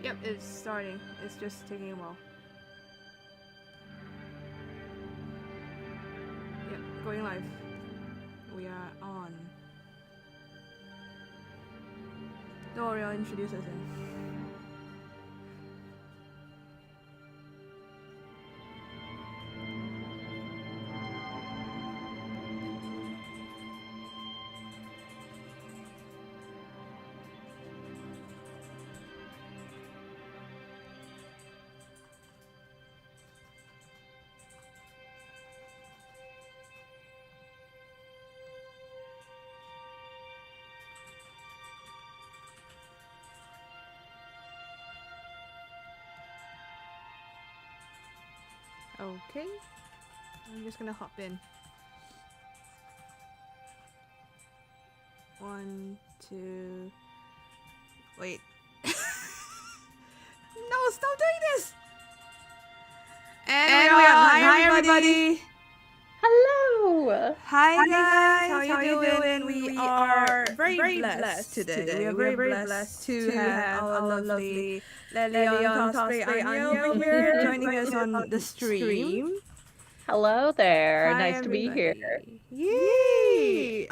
Yep, it's starting. It's just taking a while. Yep, going live. We are on. Don't worry, I'll introduce us in. Okay, I'm just gonna hop in. 1, 2. Wait. No, stop doing this! And we're on. Hi, everybody! Hello! Hi guys! How you doing? We are very blessed today. We are very blessed to have our lovely LaLionne cosplay Anya over here joining us on the stream. Hello there. Hi, nice to be here. Yay!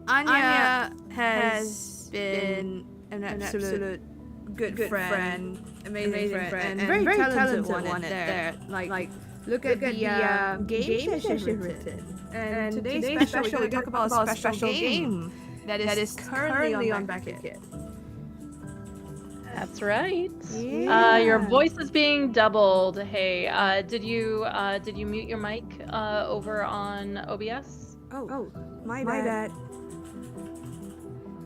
Anya has been an absolute good friend, amazing friend, and very talented one at that. Like, look at the games that she's written. And today's special, we're going to talk about a special game that is currently on Backer Kit. That's right. Yeah. Your voice is being doubled. Hey, did you mute your mic over on OBS? Oh, my bad.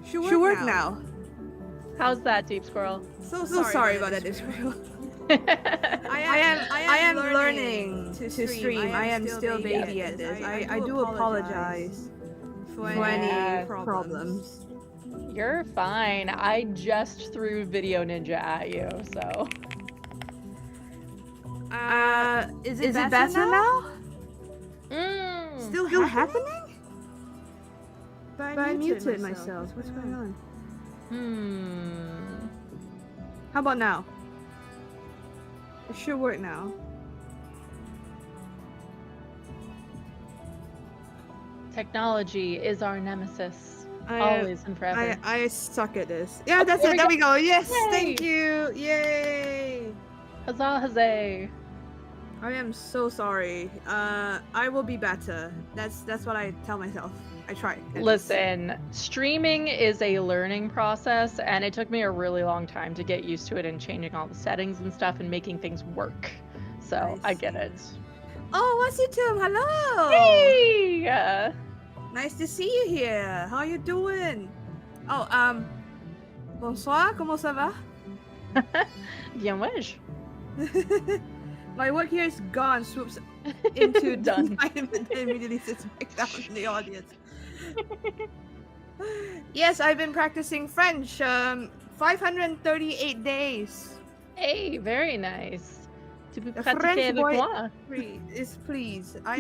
Should work now. How's that, Deep Squirrel? So sorry about that, Deep Squirrel. I am learning to stream. I am still baby at this. I do apologize for any problems. You're fine. I just threw Video Ninja at you, so. Is it better now? Still happening? But I muted myself. What's going on? How about now? It should work now. Technology is our nemesis. Always and forever. I suck at this. Yeah, that's it. There we go. Yes, Yay! thank you. Yay! Huzzah, huzzah. I am so sorry. I will be better. That's what I tell myself. I try. Listen, streaming is a learning process, and it took me a really long time to get used to it and changing all the settings and stuff and making things work. So I get it. Oh, what's YouTube? Hello. Hey! Nice to see you here. How you doing? Oh, bonsoir. Comment ça va? Bien wesh. My work here is gone. Swoops into Done. and immediately sits back down in the audience. Yes, I've been practicing French. 538 days. Hey, very nice. Tu peux The pratiquer French avec boy moi. is pleased. I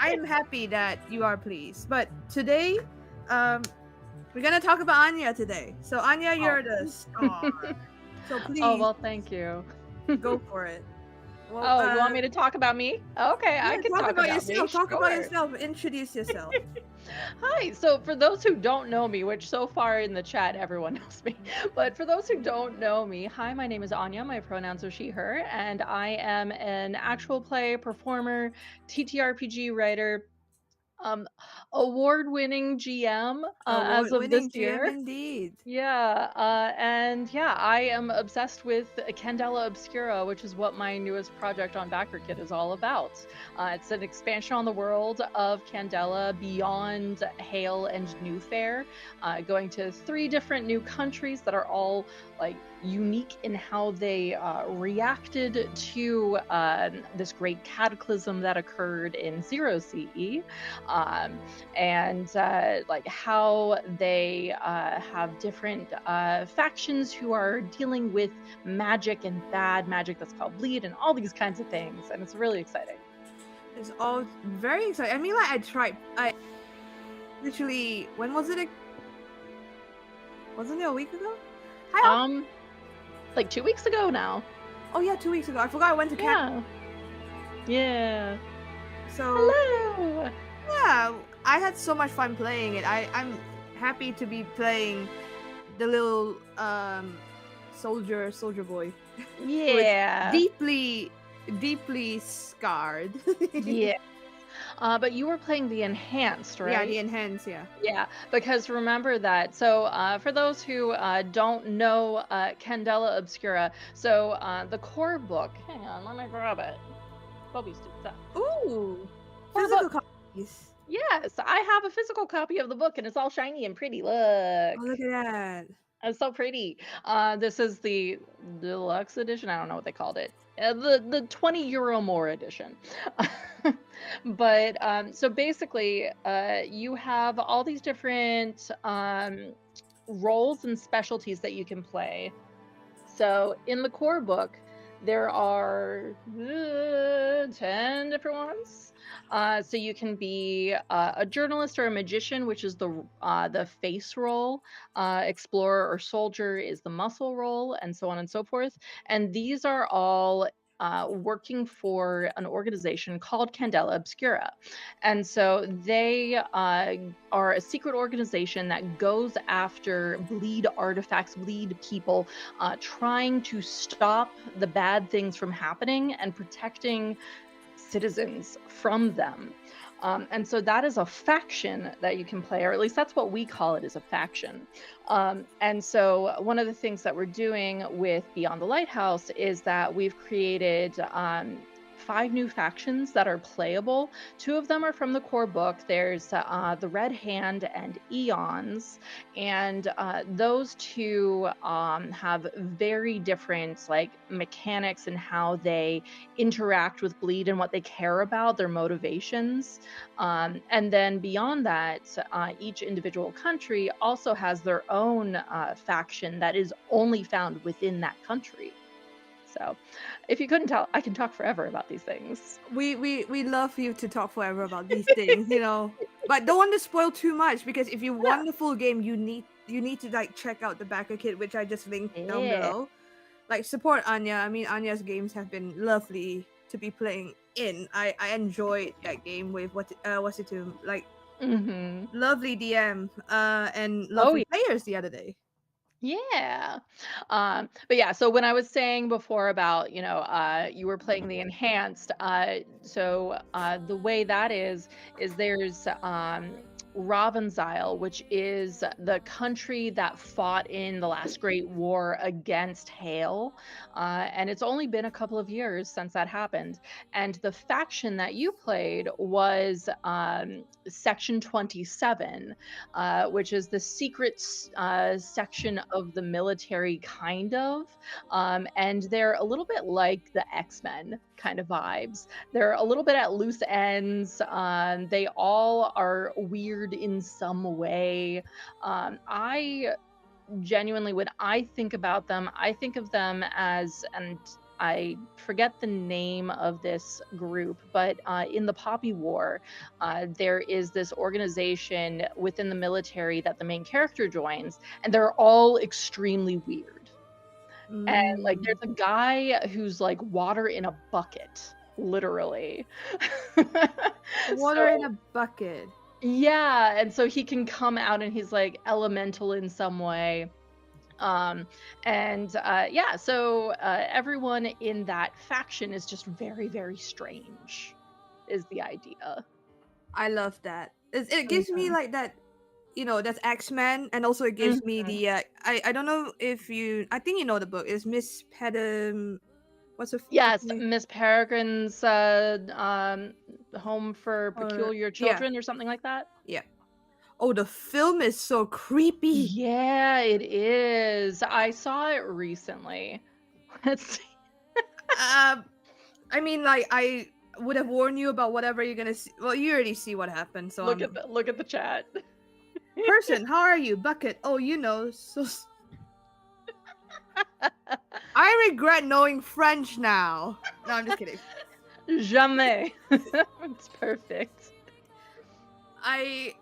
am happy that you are pleased. But today, we're gonna talk about Anya today. So Anya, you're the star. So please. Oh, well, thank you. Go for it. Well, you want me to talk about me? Okay, yeah, I can talk about yourself. Me. Talk about Sure. yourself. Introduce yourself. Hi. So for those who don't know me, which so far in the chat everyone knows me, but for those who don't know me, hi, my name is Anya. My pronouns are she, her, and I am an actual play performer, TTRPG writer, award-winning GM as of this year. Indeed. Yeah, and yeah, I am obsessed with Candela Obscura, which is what my newest project on BackerKit is all about. It's an expansion on the world of Candela beyond Hale and New Fair, going to 3 different new countries that are all like unique in how they reacted to this great cataclysm that occurred in 0 CE, and like how they have different factions who are dealing with magic and bad magic that's called bleed and all these kinds of things, and it's really exciting. It's all very exciting. I mean, like I literally, when was it? Wasn't it a week ago? like 2 weeks ago now. Oh yeah, 2 weeks ago. I forgot I went to Canada. Yeah. So Hello. yeah, I had so much fun playing it. I'm happy to be playing the little soldier boy. Who is Yeah. deeply scarred. Yeah. But you were playing the enhanced, right? Yeah, the enhance, yeah. Yeah, because remember that. So, for those who don't know Candela Obscura, so the core book. Hang on, let me grab it. Bobby's doing that. Ooh, Core physical book. copies. Yes, I have a physical copy of the book, and it's all shiny and pretty. Oh, Look. look at that. It's so pretty. This is the deluxe edition. I don't know what they called it. The 20 euro more edition. But so basically, you have all these different roles and specialties that you can play. So in the core book, there are 10 different ones. So you can be a journalist or a magician, which is the face role. Explorer or soldier is the muscle role, and so on and so forth. And these are all working for an organization called Candela Obscura. And so they are a secret organization that goes after bleed artifacts, bleed people, trying to stop the bad things from happening and protecting citizens from them. And so that is a faction that you can play, or at least that's what we call it, is a faction. And so one of the things that we're doing with Beyond the Lighthouse is that we've created 5 new factions that are playable. 2 of them are from the core book. There's the Red Hand and Eons, and those 2 have very different like mechanics and how they interact with bleed and what they care about, their motivations. And then beyond that, each individual country also has their own faction that is only found within that country. So, if you couldn't tell, I can talk forever about these things. We love you to talk forever about these things, you know. But don't want to spoil too much, because if you want the full game, you need to like check out the backer kit, which I just linked down below. Like, support Anya. I mean, Anya's games have been lovely to be playing in. I enjoyed that game with what's it to like lovely DM and lovely players the other day. Yeah. But yeah, so when I was saying before about, you were playing the enhanced, so the way that is there's Ravensisle, which is the country that fought in the last Great War against Hale. And it's only been a couple of years since that happened. And the faction that you played was Section 27, which is the secret section of the military, kind of. And they're a little bit like the X-Men kind of vibes. They're a little bit at loose ends. They all are weird in some way. I genuinely, when I think about them, I think of them as, and I forget the name of this group, but in the Poppy War, there is this organization within the military that the main character joins, and they're all extremely weird. And like, there's a guy who's like water in a bucket, literally. Water in a bucket. Yeah, and so he can come out and he's like elemental in some way. Yeah, so everyone in that faction is just very, very strange, is the idea. I love that. It gives me like that, that's X-Men, and also it gives me the I don't know if I think you know the book. It's Miss Pedam. What's her Yes, name? Miss Peregrine's Home for Peculiar Children, or something like that. Yeah. Oh, the film is so creepy. Yeah, it is. I saw it recently. Let's see. I mean, like, I would have warned you about whatever you're gonna see. Well, you already see what happened. So look at the chat. Person, how are you? Bucket. Oh, so. I regret knowing French now. No, I'm just kidding. Jamais. It's perfect. I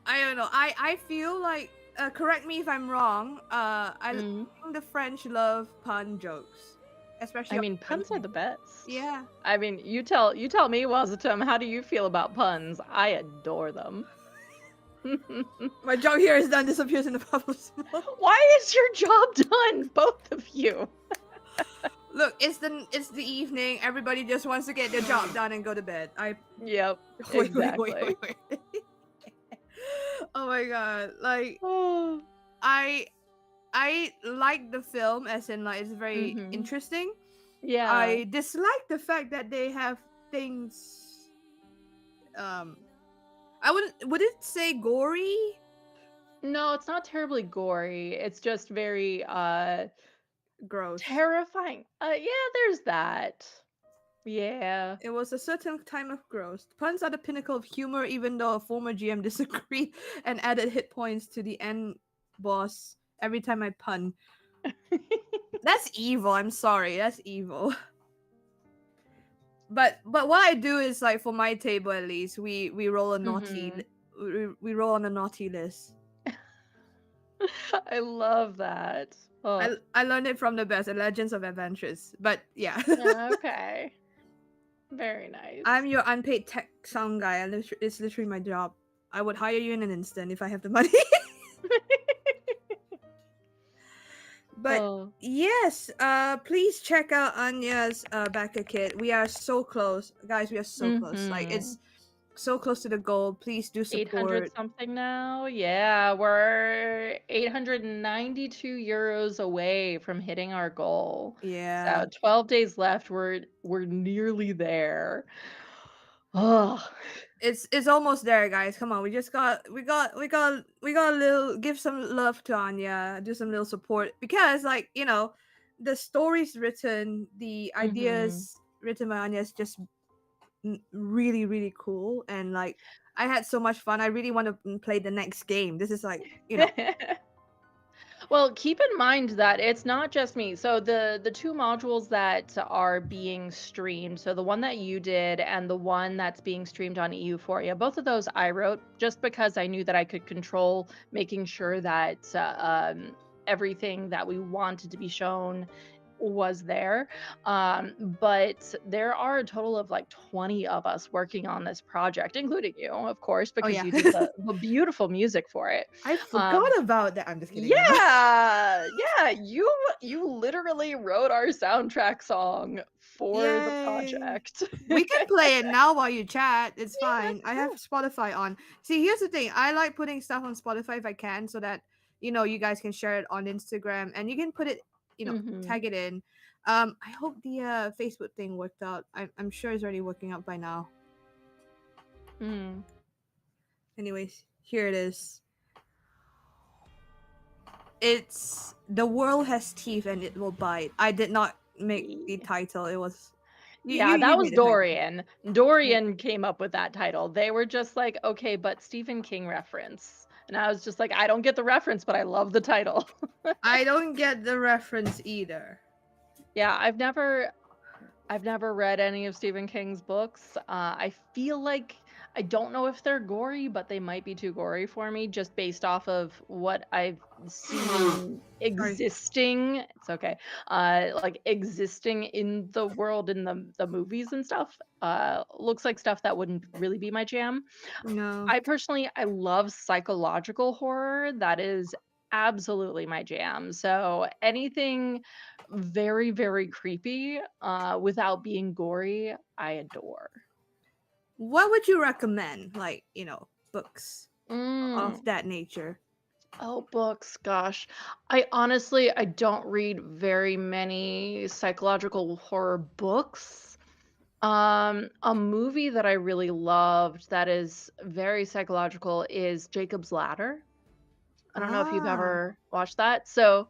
don't know. I feel like correct me if I'm wrong. I Mm. think the French love pun jokes, I especially on mean, French puns are name. the best. Yeah. I mean, you tell me, Wazatum, how do you feel about puns? I adore them. My job here is done. Disappears in the bubble smoke. Why is your job done, both of you? Look, it's the evening. Everybody just wants to get their job done and go to bed. Yep, Wait, exactly. wait. Oh my god! Like Oh. I I like the film, as in like it's very Mm-hmm. interesting. Yeah. I dislike the fact that they have things. Um, I would it say gory? No, it's not terribly gory. It's just very Gross. terrifying. Yeah, there's that. Yeah. It was a certain time of gross. Puns are the pinnacle of humor, even though a former GM disagreed and added hit points to the end boss every time I pun. That's evil. I'm sorry. That's evil. But what I do is like for my table at least, we roll a naughty. Mm-hmm. We roll on a naughty list. I love that. Oh, I learned it from the best, Legends of Adventures. But yeah, okay. Very I'm nice. your unpaid tech sound guy, and it's literally my job. I would hire you in an instant if I have the money. But Oh. yes, please check out Anya's backer kit. We are so close, guys. We are so close. Like Mm-hmm. it's so close to the goal. Please do 800 support. something now. Yeah, we're 892 euros away from hitting our goal. Yeah, So 12 days left. We're nearly there. Oh. it's almost there, guys. Come on, we got a little. Give some love to Anya. Do some little support because, like the stories written, the Mm-hmm. ideas written by Anya is just really really cool, and like I had so much fun. I really want to play the next game. This is like Well, keep in mind that it's not just me. So the two modules that are being streamed, so the one that you did and the one that's being streamed on Euphoria, both of those I wrote just because I knew that I could control making sure that everything that we wanted to be shown was there. But there are a total of like 20 of us working on this project, including you, of course, oh because yeah. you did the beautiful music for it. I Um, forgot about that. I'm just kidding. yeah, you literally wrote our soundtrack song for the Yay. project. We can play it now while you chat. It's Yeah, fine. let's I have go. Spotify on. See, here's the thing. I like putting stuff on Spotify if I can so that you guys can share it on Instagram and you can put it, Mhm. tag it in. I hope the Facebook thing worked out. I'm sure it's already working out by now. Mm. Anyways, here it is. It's The World Has Teeth and It Will Bite. I did not make the title. It was Yeah, you that was made the title. Dorian. Yeah. Dorian came up with that title. They were just like, "Okay, but Stephen King reference." And I was just like, "I don't get the reference, but I love the title." I don't get the reference either. Yeah, I've never read any of Stephen King's books. I feel like I don't know if they're gory, but they might be too gory for me just based off of what I've seen Sorry. existing. It's okay. Like existing in the world in the movies and stuff. Looks like stuff that wouldn't really be my jam. No. I love psychological horror. That is absolutely my jam. So anything very, very creepy, without being gory, I adore. What would you recommend? Like, books of Mm. that nature. Oh, books, gosh. I don't read very many psychological horror books. A movie that I really loved that is very psychological is Jacob's Ladder. I don't know if you've Ah. ever watched that. So,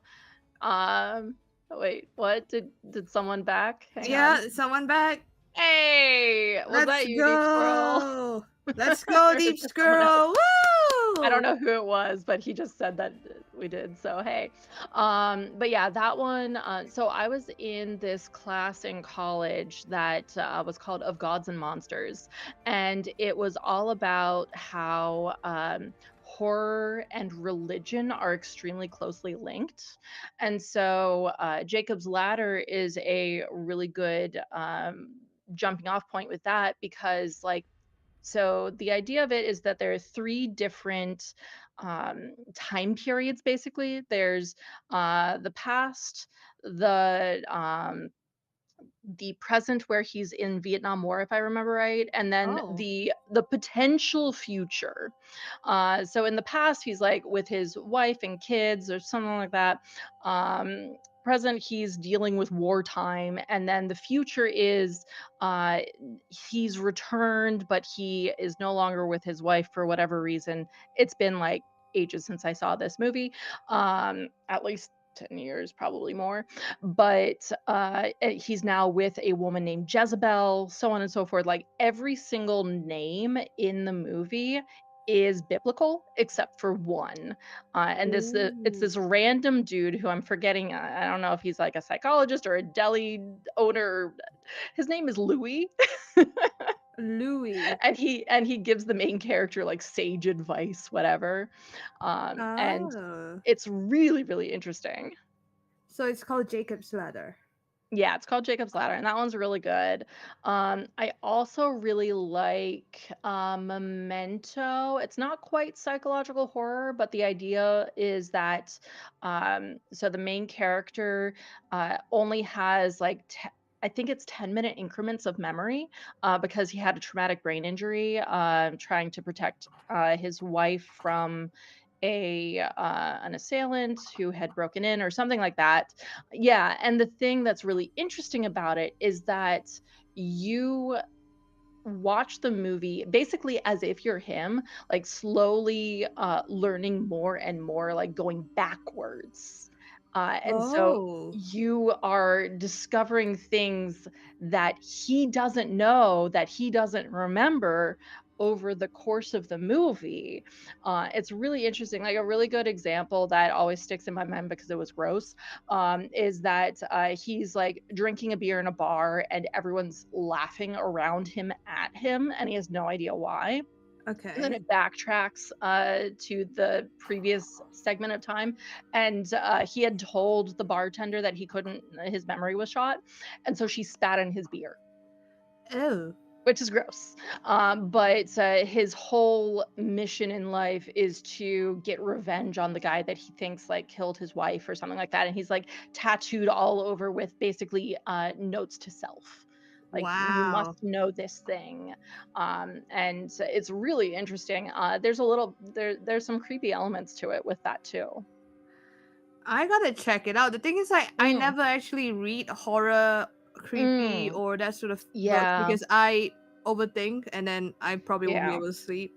wait, what? Did someone back? Hang on. Yeah, someone back. Hey, was Let's that you, Deep Squirrel? go. Let's go, Or Deep just someone else? Squirrel. I don't Woo! know who it was, but he just said that we did. So hey, but yeah, that one. So I was in this class in college that was called Of Gods and Monsters, and it was all about how horror and religion are extremely closely linked. And so Jacob's Ladder is a really good jumping off point with that, because like, so the idea of it is that there are three different time periods. Basically, there's the past, the present where he's in Vietnam War, if I remember right, and then Oh. the potential future. So in the past, he's like with his wife and kids or something like that. Present, he's dealing with wartime, and then the future is uh, he's returned, but he is no longer with his wife for whatever reason. It's been like ages since I saw this movie, at least 10 years, probably more. But he's now with a woman named Jezebel, so on and so forth. Like every single name in the movie is biblical except for one. And it's Ooh. this random dude who I'm forgetting. I don't know if he's like a psychologist or a deli owner. His name is Louis. Louis. And he gives the main character like sage advice, whatever. And Oh. it's really, really interesting. So it's called Jacob's Ladder. Yeah, it's called Jacob's Ladder, and that one's really good. I also really like Memento. It's not quite psychological horror, but the idea is that so the main character only has like I think it's 10-minute increments of memory because he had a traumatic brain injury trying to protect his wife from an assailant who had broken in or something like that. Yeah, and the thing that's really interesting about it is that you watch the movie basically as if you're him, like slowly learning more and more, like going backwards. And so Oh. you are discovering things that he doesn't know, that he doesn't remember over the course of the movie. It's really interesting. Like a really good example that always sticks in my mind because it was gross is that he's like drinking a beer in a bar and everyone's laughing around him at him, and he has no idea why. And then Okay. it backtracks to the previous segment of time, and he had told the bartender that he couldn't, his memory was shot, and so she spat in his beer, Oh. which is gross. But his whole mission in life is to get revenge on the guy that he thinks like killed his wife or something like that. And he's like tattooed all over with basically notes to self. Like you Wow. must know this thing, and it's really interesting. There's some creepy elements to it with that too. I gotta check it out. The thing is, I Mm, never actually read horror, creepy, mm, or that sort of books yeah, because I overthink and then I probably won't be yeah. able to sleep.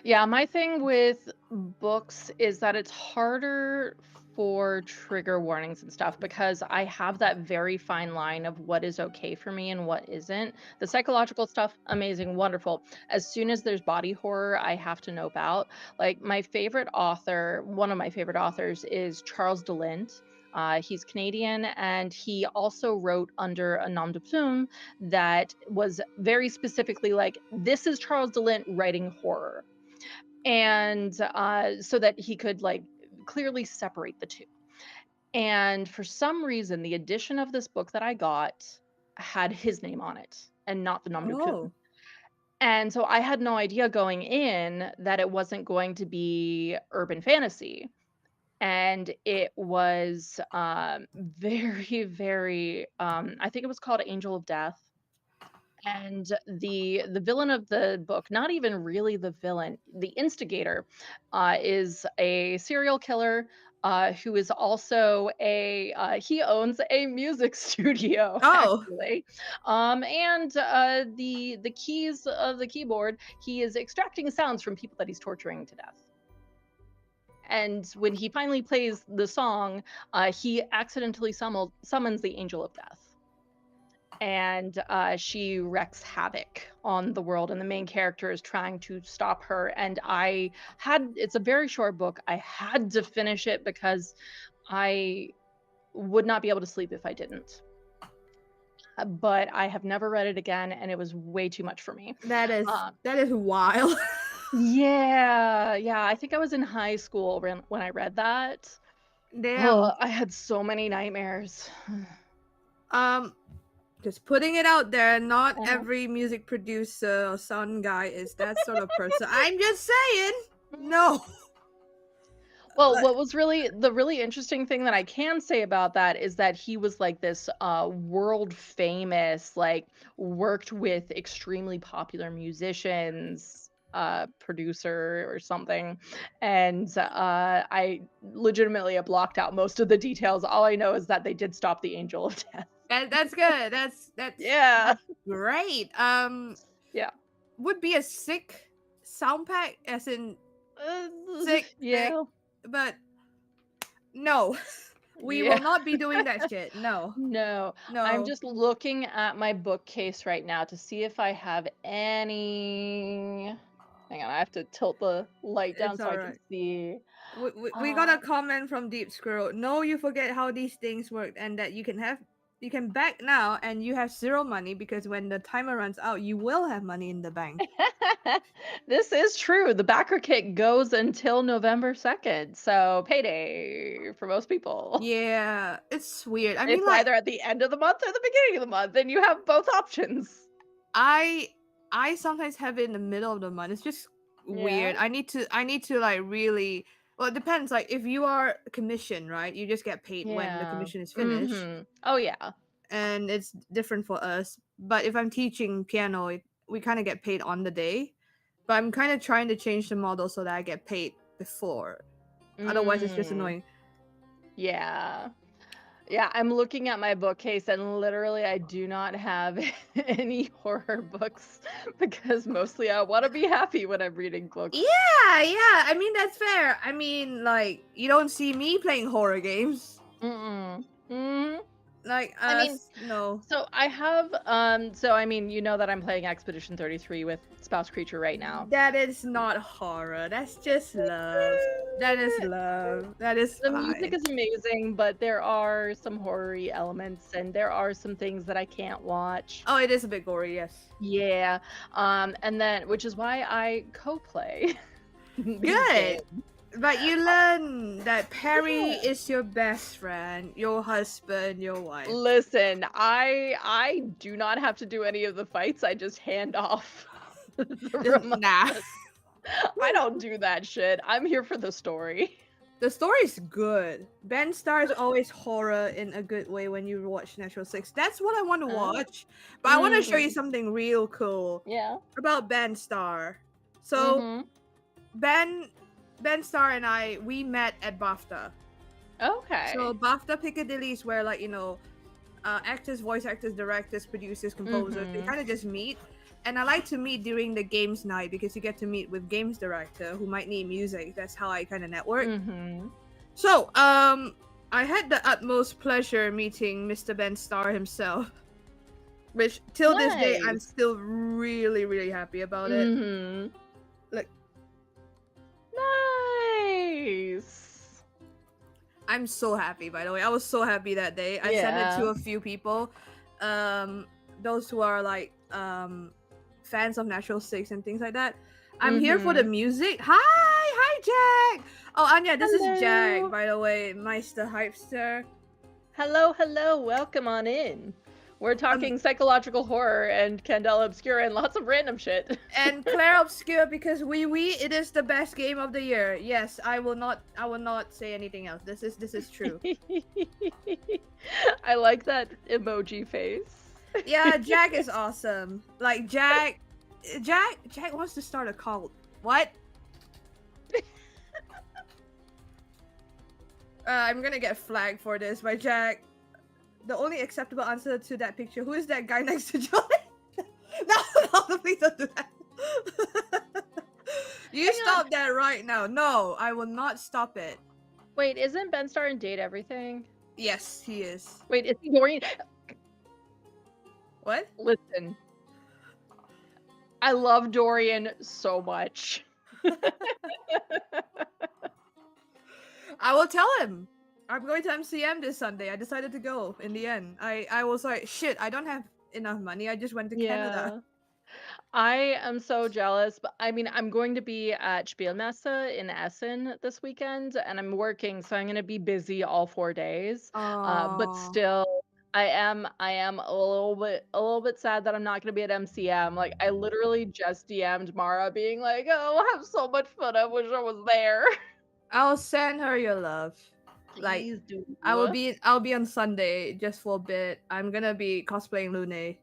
Yeah, my thing with books is that it's harder for trigger warnings and stuff because I have that very fine line of what is okay for me and what isn't. The psychological stuff, amazing, wonderful. As soon as there's body horror, I have to know about. Like my favorite author, one of my favorite authors is Charles DeLint. He's Canadian and he also wrote under a nom de plume that was very specifically like, this is Charles DeLint writing horror, and so that he could like clearly separate the two. And for some reason, the edition of this book that I got had his name on it and not the nom de plume. Oh. And so I had no idea going in that it wasn't going to be urban fantasy. And it was very, very, I think it was called Angel of Death. And the villain of the book, not even really the villain, the instigator, is a serial killer who is also he owns a music studio Oh. actually, and the keys of the keyboard, he is extracting sounds from people that he's torturing to death. And when he finally plays the song, he accidentally summons the Angel of Death, and she wreaks havoc on the world, and the main character is trying to stop her. And it's a very short book. I had to finish it because I would not be able to sleep if I didn't. But I have never read it again, and it was way too much for me. That is Uh, that is wild. Yeah, I think I was in high school when I read that. Oh, Damn. I had so many nightmares. Um, just putting it out there, not Uh-huh. every music producer or sound guy is that sort of person. I'm just saying. No. Well, Like, what was the really interesting thing that I can say about that is that he was like this world famous, like worked with extremely popular musicians, producer or something. And I legitimately have blocked out most of the details. All I know is that they did stop the Angel of Death. that's good. Yeah. That's great. Yeah. Would be a sick sound pack, as in sick, Yeah. but no, we Yeah. will not be doing that shit. No, No, I'm no, just looking at my bookcase right now to see if I have any. Hang on, I have to tilt the light down it's so all I can right. see. We got a Um, comment from Deep Squirrel. No, you forget how these things work, and that you can back now, and you have zero money because when the timer runs out, you will have money in the bank. this is true. The backer kit goes until November 2nd, so payday for most people. Yeah, it's weird. I mean, It's like either at the end of the month or the beginning of the month, and you have both options. I I sometimes have it in the middle of the month. It's just Yeah. weird. I need to like really, well, it depends. Like if you are commission, right? You just get paid when the Yeah. commission is finished, Mm-hmm. Oh yeah. and it's different for us. But if I'm teaching piano, we kind of get paid on the day. But I'm kind of trying to change the model so that I get paid before. Otherwise, it's just Mm. annoying. Yeah. Yeah, I'm looking at my bookcase and literally I do not have any horror books because mostly I want to be happy when I'm reading books. Yeah. I mean, that's fair. I mean, like you don't see me playing horror games. Mm-mm. hmm Like I mean, no. so I have so I mean, you know that I'm playing Expedition 33 with Spouse Creature right now. That is not horror. That's just love. That is love. That is The music fine. is amazing, but there are some horror-y elements and there are some things that I can't watch. Oh, it is a bit gory, yes. Yeah. And then which is why I co-play these Good. games. But you learn that Perry Yeah. is your best friend, your husband, your wife. Listen, I do not have to do any of the fights. I just hand off the remote. Nah. I don't do that shit. I'm here for the story. The story's good. Ben Star is always horror in a good way when you watch Natural Six. That's what I want to Oh. watch. But I want to show you Mhm. something real cool Yeah. about Ben Star. So Mhm. Ben Star and I, we met at BAFTA. So Okay. BAFTA Piccadilly is where, like, actors, voice actors, directors, producers, composers, they Mhm. kind of just meet. And I like to meet during the games night because you get to meet with games director who might need music. That's how I kind of network. Mhm. So, I had the utmost pleasure meeting Mr. Ben Starr himself, which till this day I'm Nice. still really, really happy about it. Mhm. Look, Nice. I'm so happy, by the way. I was so happy that day. I sent it Yeah. to a few people. Those who are like fans of Natural Six and things like that. I'm here for the Mhm. music. Hi, Jack. Oh, Anya, this is Jack, Hello. by the way, Meister Hypester. Hello. Welcome on in. We're talking psychological horror and Candela Obscura and lots of random shit. And Claire Obscura, because it is the best game of the year. Yes, I will not say anything else. This is true. I like that emoji face. Yeah, Jack is awesome. Like Jack wants to start a cult. What? I'm gonna get flagged for this by Jack. The only acceptable answer to that picture. Who is that guy next to Johnny? No, please don't do that. You Hang on. stop that right now. No, I will not stop it. Wait, isn't Ben Star in Date Everything? Yes, he is. Wait, is he Dorian? What? Listen. I love Dorian so much. I will tell him. I'm going to MCM this Sunday. I decided to go in the end. I was like, shit, I don't have enough money. I just went to Canada. I am so jealous, but I mean, I'm going to be at Spielmesse in Essen this weekend, and I'm working, so I'm going to be busy all 4 days. But Oh, still, I am a little bit sad that I'm not going to be at MCM. Like, I literally just DM'd Mara, being like, "Oh, I have so much fun. I wish I was there." I'll send her your love. Like, Please do. I'll be on Sunday just for a bit. I'm gonna be cosplaying Lune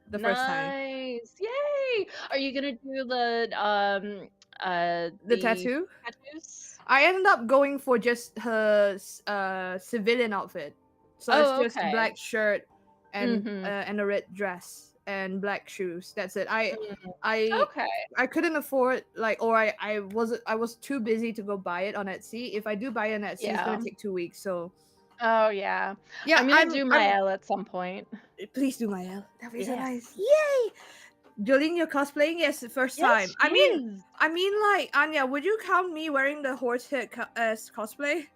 the first time. Nice. Yay! Are you gonna do The the tattoo. tattoos? I ended up going for just her civilian outfit. So it's Oh, just okay. black shirt Mhm. and a red dress and black shoes. That's it. Mm. I Okay. I couldn't afford like or I was too busy to go buy it on Etsy. If I do buy it on Etsy, it's gonna Yeah. take 2 weeks. So Oh, yeah. yeah, I'm gonna do my I'm L at some point. please do my L. That'd be so Yeah. nice. Yay! Jolene, you're cosplaying? Yes, the first time. Yes, she is. Like Anya, would you count me wearing the horse head as cosplay?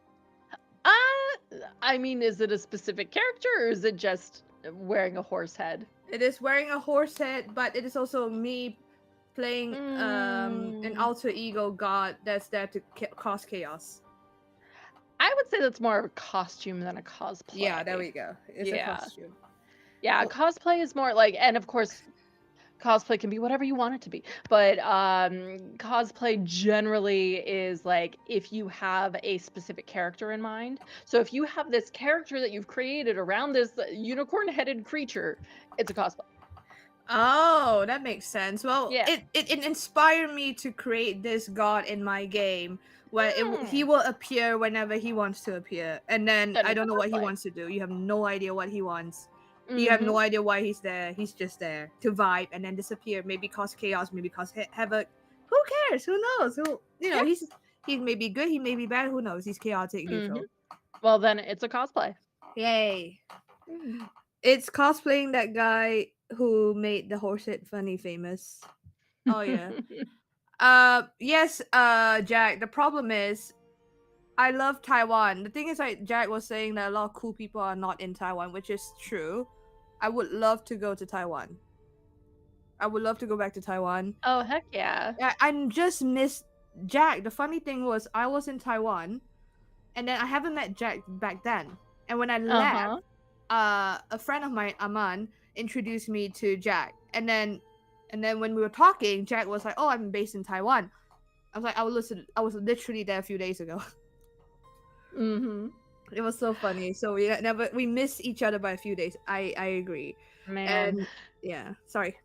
I mean, is it a specific character or is it just wearing a horse head? It is wearing a horse head, but it is also me playing an Mm, alter ego god that's there to cause chaos. I would say that's more of a costume than a Yeah, there cosplay. we go. It's a Yeah. costume. Yeah, Well, cosplay is more like, and of course, cosplay can be whatever you want it to be, but cosplay generally is like if you have a specific character in mind. So if you have this character that you've created around this unicorn-headed creature, it's a cosplay. oh, that makes sense. Well, Yeah. it inspired me to create this god in my game where he Hmm. will appear whenever he wants to appear, and then Then I it's a don't know what he cosplay. wants to do. You have no idea what he wants. You have Mm-hmm. no idea why he's there. He's just there to vibe and then disappear. Maybe cause chaos. Maybe cause havoc. Who cares? Who knows? Who Yeah. he may be good. He may be bad. Who knows? He's chaotic Mm-hmm. neutral. Well, then it's a cosplay. Yay! It's cosplaying that guy who made the horsehead funny famous. Oh yeah. Yes, Jack, the problem is I love Taiwan. The thing is like Jack was saying that a lot of cool people are not in Taiwan, which is true. I would love to go to Taiwan. I would love to go back to Taiwan. Oh, heck yeah. I just miss Jack. The funny thing was I was in Taiwan and then I haven't met Jack back then. And when I left, Uh-huh. a friend of mine, Aman, introduced me to Jack. And then when we were talking, Jack was like, "Oh, I'm based in Taiwan." I was like, I was literally there a few days ago." Mm-hmm. It was so funny. So we missed each other by a few days. I agree. Man. And yeah, sorry.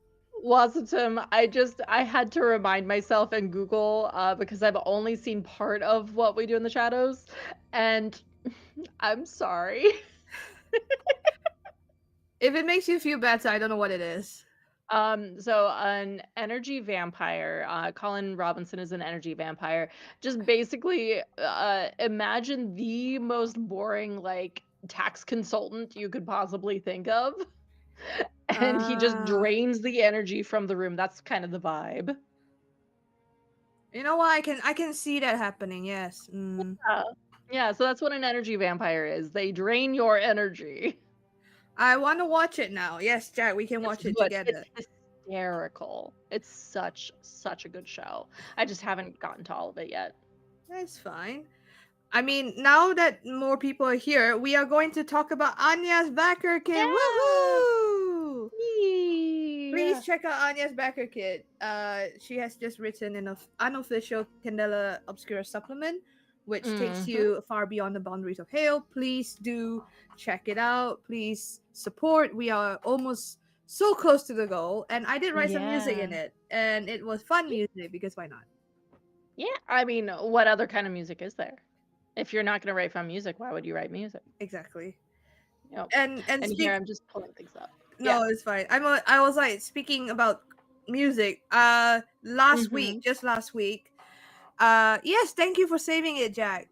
Wasatum, I had to remind myself and Google because I've only seen part of What We Do in the Shadows, and I'm sorry. If it makes you feel better, I don't know what it is. So an energy vampire, Colin Robinson is an energy vampire. Just basically, imagine the most boring like tax consultant you could possibly think of, and he just Ah, drains the energy from the room. That's kind of the vibe. you know what? I can see that happening. Yes. Mm. Yeah. Yeah, so that's what an energy vampire is. They drain your energy. I want to watch it now. Yes, Jack, we can It's watch it good. It's together. hysterical. It's such a good show. I just haven't gotten to all of it yet. That's fine. I mean, now that more people are here, we are going to talk about Anya's backer kit. Yeah. Woohoo! Please Yeah. check out Anya's backer kit. She has just written an unofficial Candela Obscura supplement, which takes Mhm. you far beyond the boundaries of Hale. Please do check it out. Please support. We are almost so close to the goal, and I did write some music in Yeah. it, and it was fun music because why not? Yeah. I mean, what other kind of music is there? If you're not going to write fun music, why would you write music? Exactly. Yep. And And here speak I'm just pulling things up. Yeah. No, it's fine. I was like speaking about music. Last week, Mhm. just last week. Yes, thank you for saving it, Jack.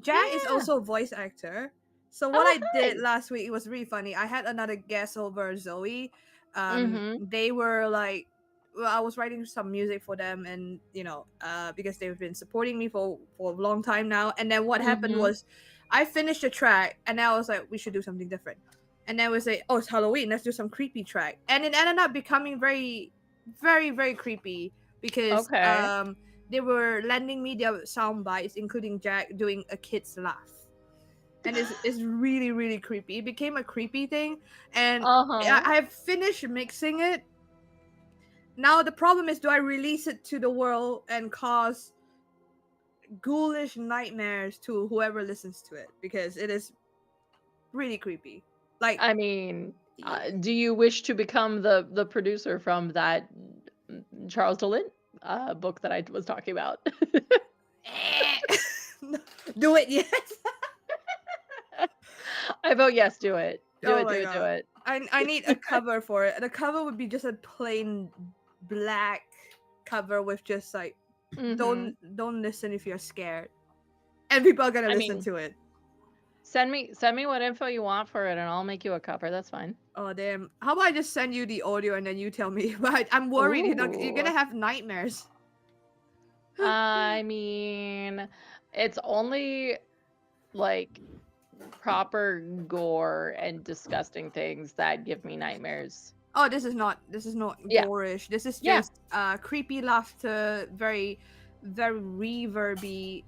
Jack is Yeah. also a voice actor. So what Oh, I did nice. last week, it was really funny. I had another guest over, Zoe. Mhm. They were like, well, I was writing some music for them, and because they've been supporting me for a long time now. And then what happened Mhm. was, I finished the track, and I was like, we should do something different. And then we say, oh, it's Halloween, let's do some creepy track. And it ended up becoming very very very creepy because Okay. they were lending me their sound bites, including Jack doing a kid's laugh, and it's really really creepy. It became a creepy thing, and Uh-huh. I've finished mixing it. Now the problem is, do I release it to the world and cause ghoulish nightmares to whoever listens to it, because it is really creepy. Like, I mean, do you wish to become the producer from that Charles DeLint book that I was talking about? do it yet? I vote yes. Do it. Do Oh it. Do my it. Do god. it. I need a cover for it. The cover would be just a plain black cover with just like, Mm-hmm. don't listen if you're scared. And people are gonna I listen mean, to it. send me what info you want for it, and I'll make you a cover. That's fine. Oh damn. How about I just send you the audio and then you tell me? But I'm worried you're Ooh. gonna have nightmares. I mean, it's only like proper gore and disgusting things that give me nightmares. Oh, this is not Yeah. gorish. This is Yeah. just creepy laughter, very very reverby.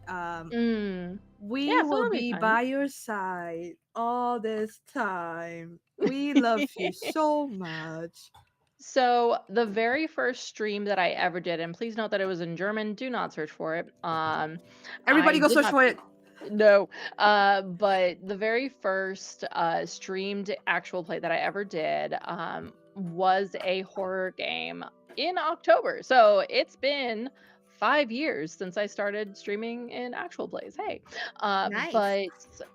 We Yeah, so will that'll be be fun. by your side all this time. We love you so much. So the very first stream that I ever did, and please note that it was in German, do not search for it. I Everybody go did search not for it. no. But the very first streamed actual play that I ever did was a horror game in October. So it's been 5 years since I started streaming in actual plays. Hey, Nice. but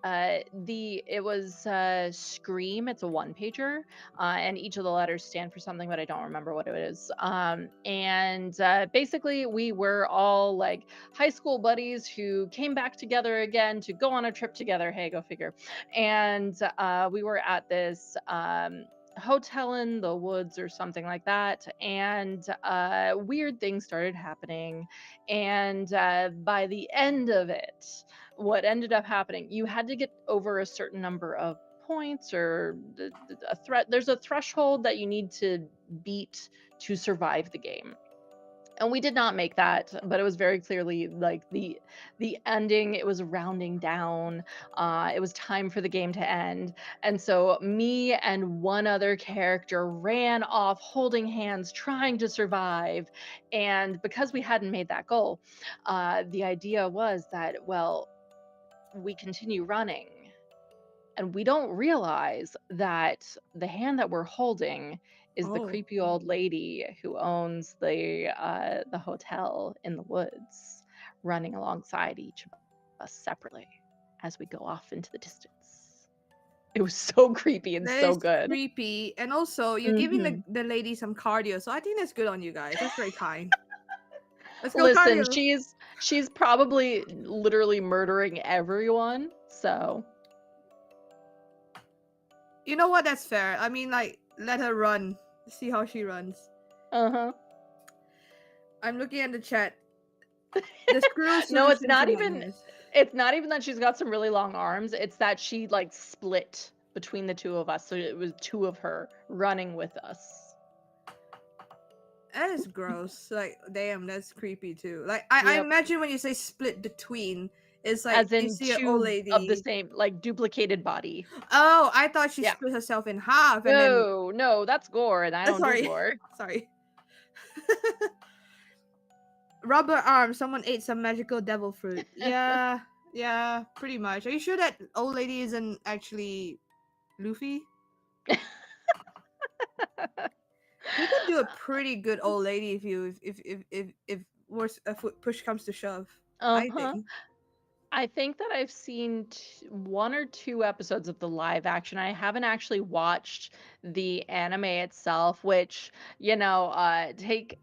it was Scream. It's a one pager, and each of the letters stand for something, but I don't remember what it is. And basically, we were all like high school buddies who came back together again to go on a trip together. Hey, go figure. And we were at this hotel in the woods or something like that, and weird things started happening. And by the end of it, what ended up happening, you had to get over a certain number of points, or a threat. There's a threshold that you need to beat to survive the game, and we did not make that, but it was very clearly like the ending. It was rounding down. It was time for the game to end, and so me and one other character ran off holding hands trying to survive. And because we hadn't made that goal, the idea was that, well, we continue running, and we don't realize that the hand that we're holding is the Oh. creepy old lady who owns the hotel in the woods, running alongside each of us separately as we go off into the distance. It was so creepy and That so is good. creepy. And also you're giving Hmm. the lady some cardio, so I think that's good on you guys. That's very kind. Let's go Listen, cardio. she's probably literally murdering everyone. So You know what? That's fair. I mean, like, let her run. See how she runs. uh-huh. I'm looking at the chat. The squirrel No, solution to nightmares. it's not even that she's got some really long arms, it's that she, like, split between the two of us, so it was two of her running with us. That is gross. Like, damn, that's creepy too. Like, I Yep. imagine when you say split between, it's like As you in see an old two of the lady. same, like, duplicated body. Oh, I thought she Yeah. split herself in half and then. No, no, that's gore, and I don't do Sorry. gore. Sorry. Rubber arm. Someone ate some magical devil fruit. Yeah, yeah, pretty much. Are you sure that old lady isn't actually Luffy? You could do a pretty good old lady if worse push comes to shove. I Uh-huh. think. I think that I've seen one or two episodes of the live action. I haven't actually watched the anime itself, which, take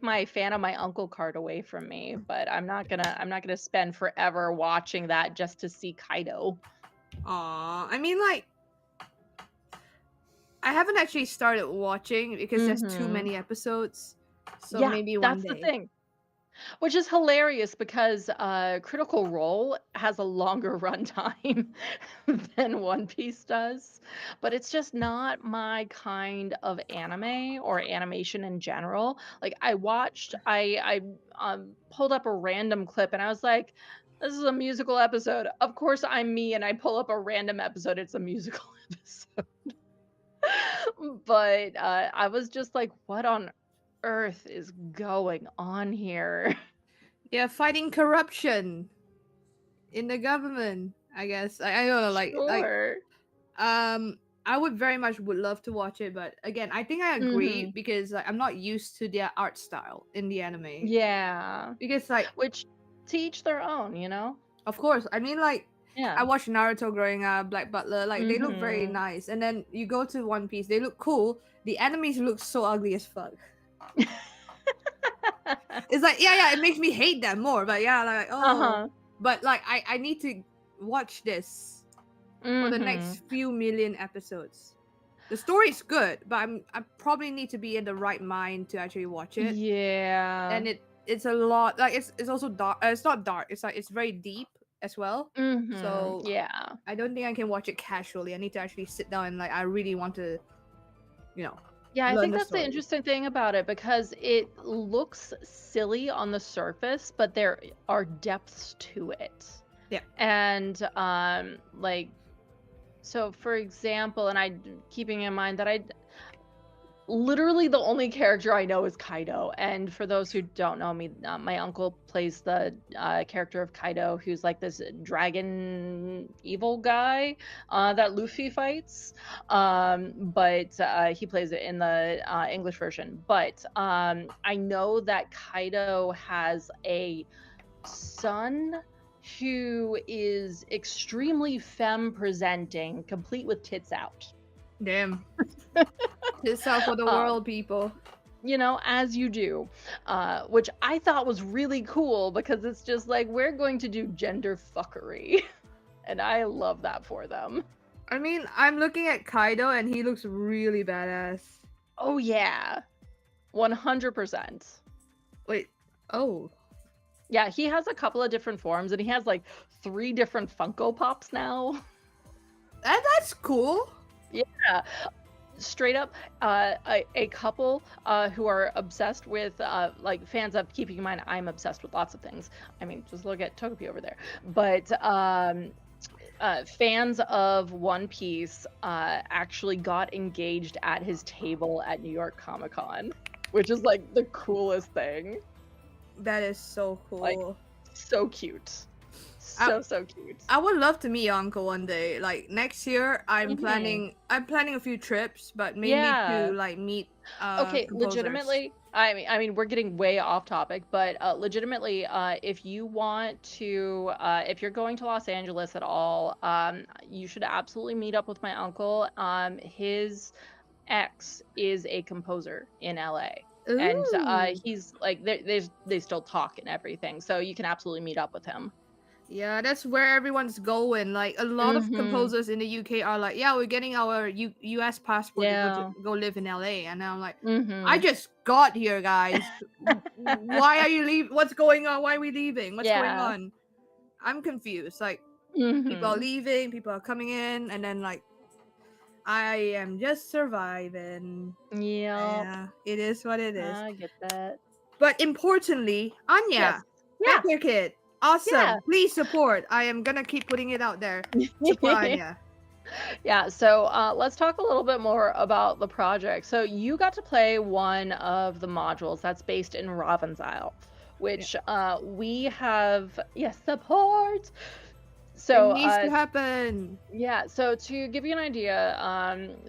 my fan of my uncle card away from me. But I'm not gonna spend forever watching that just to see Kaido. Aw, I mean, like, I haven't actually started watching because there's too Mm-hmm. many episodes. So Yeah, maybe one that's the day. thing. Which is hilarious because Critical Role has a longer runtime than One Piece does, but it's just not my kind of anime or animation in general. Like I pulled up a random clip and I was like, this is a musical episode. Of course I'm me and I pull up a random episode. It's a musical episode. But I was just like, what on earth is going on here? Yeah, fighting corruption in the government. I guess I don't know, Sure. um I would very much would love to watch it, but again, I think I agree Mhm. because like I'm not used to their art style in the anime. Yeah. Because like, Which to each their own, you know? of course, I mean like I Yeah. watched Naruto growing up, Black Butler, like they look very Mhm. nice, and then you go to One Piece, they look cool. The enemies look so ugly as fuck. It's like yeah, it makes me hate them more. But yeah, like oh, Uh-huh. but like I need to watch this for the Mhm. next few million episodes. The story's good, but I probably need to be in the right mind to actually watch it. Yeah. And it's a lot like it's also dark. It's not dark. It's like it's very deep as well. Mhm. So Yeah. I don't think I can watch it casually. I need to actually sit down and like I really want to, you know, Yeah, I learn think the that's the story. interesting thing about it because it looks silly on the surface, but there are depths to it. Yeah. And like so for example, and keeping in mind that I literally the only character I know is Kaido. And for those who don't know me, my uncle plays the character of Kaido, who's like this dragon evil guy that Luffy fights. But he plays it in the English version. But I know that Kaido has a son who is extremely femme presenting, complete with tits out. Damn. This out for the Um, world, people. as you do, which I thought was really cool because it's just like we're going to do gender fuckery, and I love that for them. I mean, I'm looking at Kaido and he looks really badass. Oh yeah, 100%. Wait. Oh. Yeah, he has a couple of different forms, and he has like 3 different Funko Pops now. That's cool. Yeah, straight up a couple who are obsessed with like fans of, keeping in mind I'm obsessed with lots of things. I mean, just look at Togepi over there. But fans of One Piece actually got engaged at his table at New York Comic Con, which is like the coolest thing. That is so Like, cool. so cute. So cute. I would love to meet your uncle one day. Like next year, Mhm. I'm planning a few trips, but mainly Yeah. to like meet Okay, composers. legitimately, I mean, we're getting way off topic, but legitimately, if you want to, if you're going to Los Angeles at all, you should absolutely meet up with my uncle. His ex is a composer in LA, and Ooh. he's like, they still talk and everything, so you can absolutely meet up with him. Yeah, that's where everyone's going. Like a lot of Mm-hmm. composers in the UK are like, yeah, we're getting our US passport to Yeah. go live in LA, and I'm like, I Mm-hmm. just got here, guys. Why are you leaving? What's going on? Why are we leaving? What's going Yeah. on? I'm confused. Like people are Mm-hmm. leaving, people are coming in, and then like I am just surviving. Yep. Yeah, it is what it is. I get that. But importantly, Anya, Yes. Yeah. Backer Kid, awesome. Yeah. Please support. I am gonna keep putting it out there. Support Anya. Yeah, so let's talk a little bit more about the project. So you got to play one of the modules that's based in Ravensisle, Yeah. which we have, yes, support. It So needs to happen. yeah, so to give you an idea,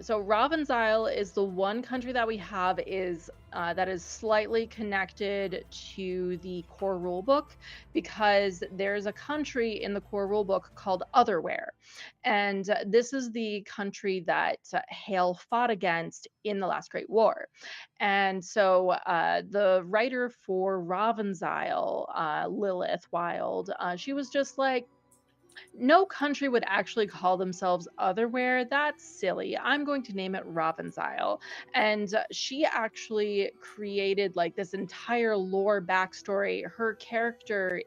so Ravensisle is the one country that we have is that is slightly connected to the core rulebook because there's a country in the core rulebook called Otherwhere, and this is the country that Hale fought against in the last Great War, and so the writer for Ravensisle, Lilith Wild, she was just like, No country would actually call themselves Otherwhere. That's silly. I'm going to name it Ravensisle. And she actually created like this entire lore backstory. Her character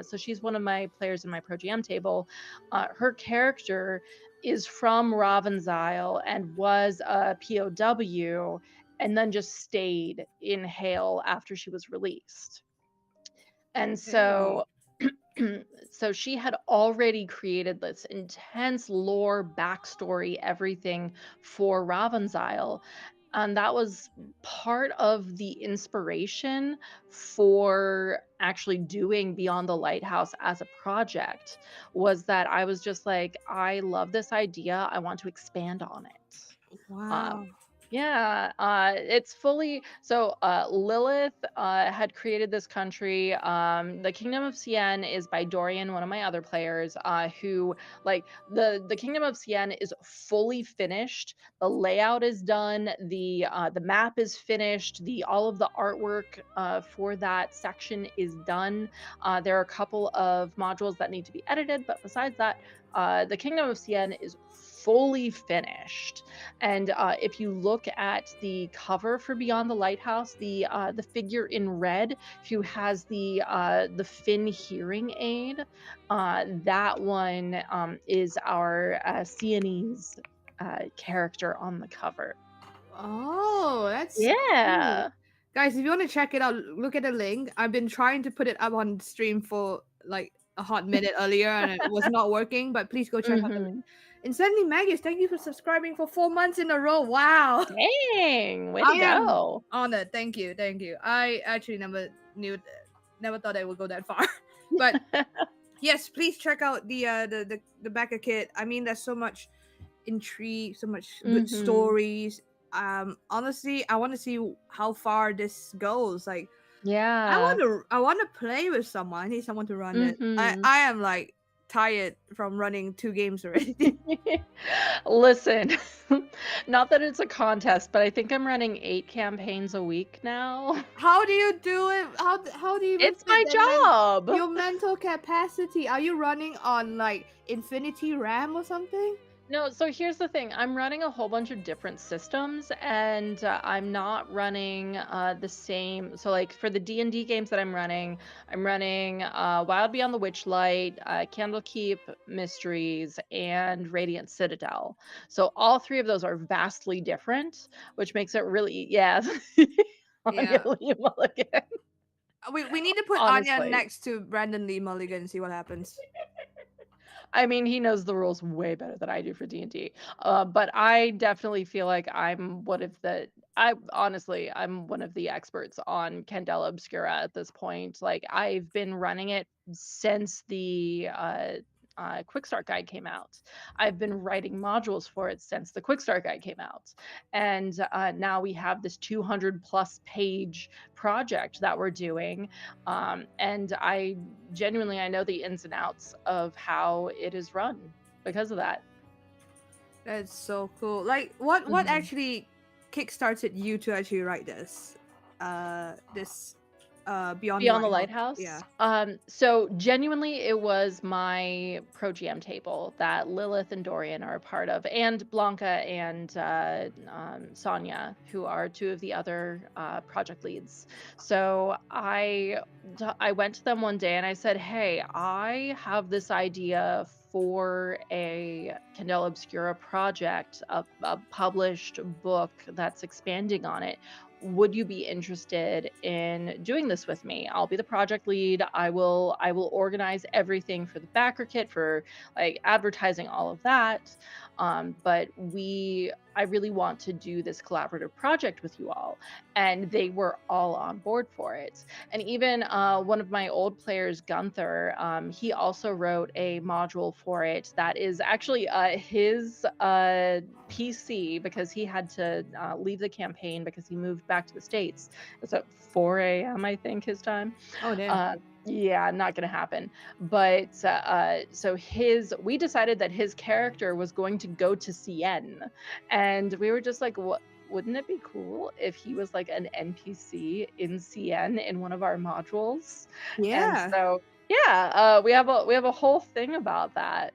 so she's one of my players in my Pro GM table. Her character is from Ravensisle and was a POW and then just stayed in Hale after she was released. And Okay. so so she had already created this intense lore backstory, everything for Ravensisle. And that was part of the inspiration for actually doing Beyond the Lighthouse as a project, was that I was just like, I love this idea. I want to expand on it. Um, Wow. yeah, it's fully so Lilith had created this country. The Kingdom of Cien is by Dorian, one of my other players, who like the Kingdom of Cien is fully finished. The layout is done, the map is finished, the all of the artwork for that section is done. There are a couple of modules that need to be edited, but besides that, the Kingdom of Cien is fully finished. And if you look at the cover for Beyond the Lighthouse, the figure in red who has the Finn hearing aid, that one is our Sienese character on the cover. Oh, that's cool. Yeah. Guys, if you want to check it out, look at the link. I've been trying to put it up on stream for like a hot minute earlier and it was not working, but please go check out the link. Hmm. Insanely Magus, thank you for subscribing for 4 months in a row. Wow. Dang, way I to am go. honored. Thank you. Thank you. I actually never thought I would go that far. But yes, please check out the backer kit. I mean, there's so much intrigue, so much good Hmm. stories. Honestly, I want to see how far this goes. Like, Yeah. I want to play with someone. I need someone to run it. Hmm. I am like tired from running 2 games already. Listen, not that it's a contest, but I think I'm running 8 campaigns a week now. How do you do it? How do you even It's fit my job. your mental capacity? Are you running on like infinity RAM or something? No, so here's the thing. I'm running a whole bunch of different systems and I'm not running the same. So like for the D&D games that I'm running Wild Beyond the Witchlight, Candlekeep Mysteries, and Radiant Citadel. So all three of those are vastly different, which makes it really, yeah. Anya Yeah. Lee Mulligan, We need to put Anya honestly. next to Brandon Lee Mulligan and see what happens. I mean, he knows the rules way better than I do for D&D. But I definitely feel like I'm one of the experts on Candela Obscura at this point. Like I've been running it since the Quick Start Guide came out. I've been writing modules for it since the Quick Start Guide came out. And now we have this 200 plus page project that we're doing. And I know the ins and outs of how it is run because of that. That's so cool. Like, what Mhm. actually kickstarted you to actually write this? This Beyond the Beyond the Lighthouse. Yeah. Lighthouse. So genuinely, it was my Pro GM table that Lilith and Dorian are a part of, and Blanca and Sonia, who are two of the other project leads. So I went to them one day and I said, "Hey, I have this idea for a Candela Obscura project, a published book that's expanding on it. Would you be interested in doing this with me? I'll be the project lead. I will organize everything for the backer kit, for like advertising, all of that. But I really want to do this collaborative project with you all." And they were all on board for it. And even one of my old players, Gunther, he also wrote a module for it that is actually his PC, because he had to leave the campaign because he moved back to the States. It's at 4 a.m., I think, his time. Oh damn. Uh, yeah, not gonna happen. But so we decided that his character was going to go to Cien, and we were just like, what? Wouldn't it be cool if he was like an NPC in Cien in one of our modules? And Yeah. so Yeah, we have a whole thing about that,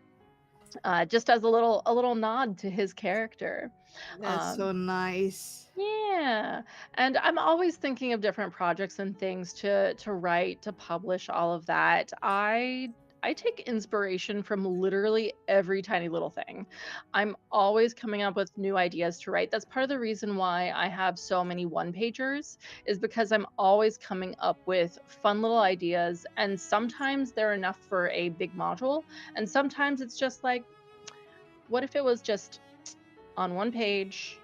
just as a little nod to his character. That's Um, so nice. yeah, and I'm always thinking of different projects and things to write, to publish, all of that. I take inspiration from literally every tiny little thing. I'm always coming up with new ideas to write. That's part of the reason why I have so many one-pagers, is because I'm always coming up with fun little ideas, and sometimes they're enough for a big module, and sometimes it's just like, what if it was just on one page,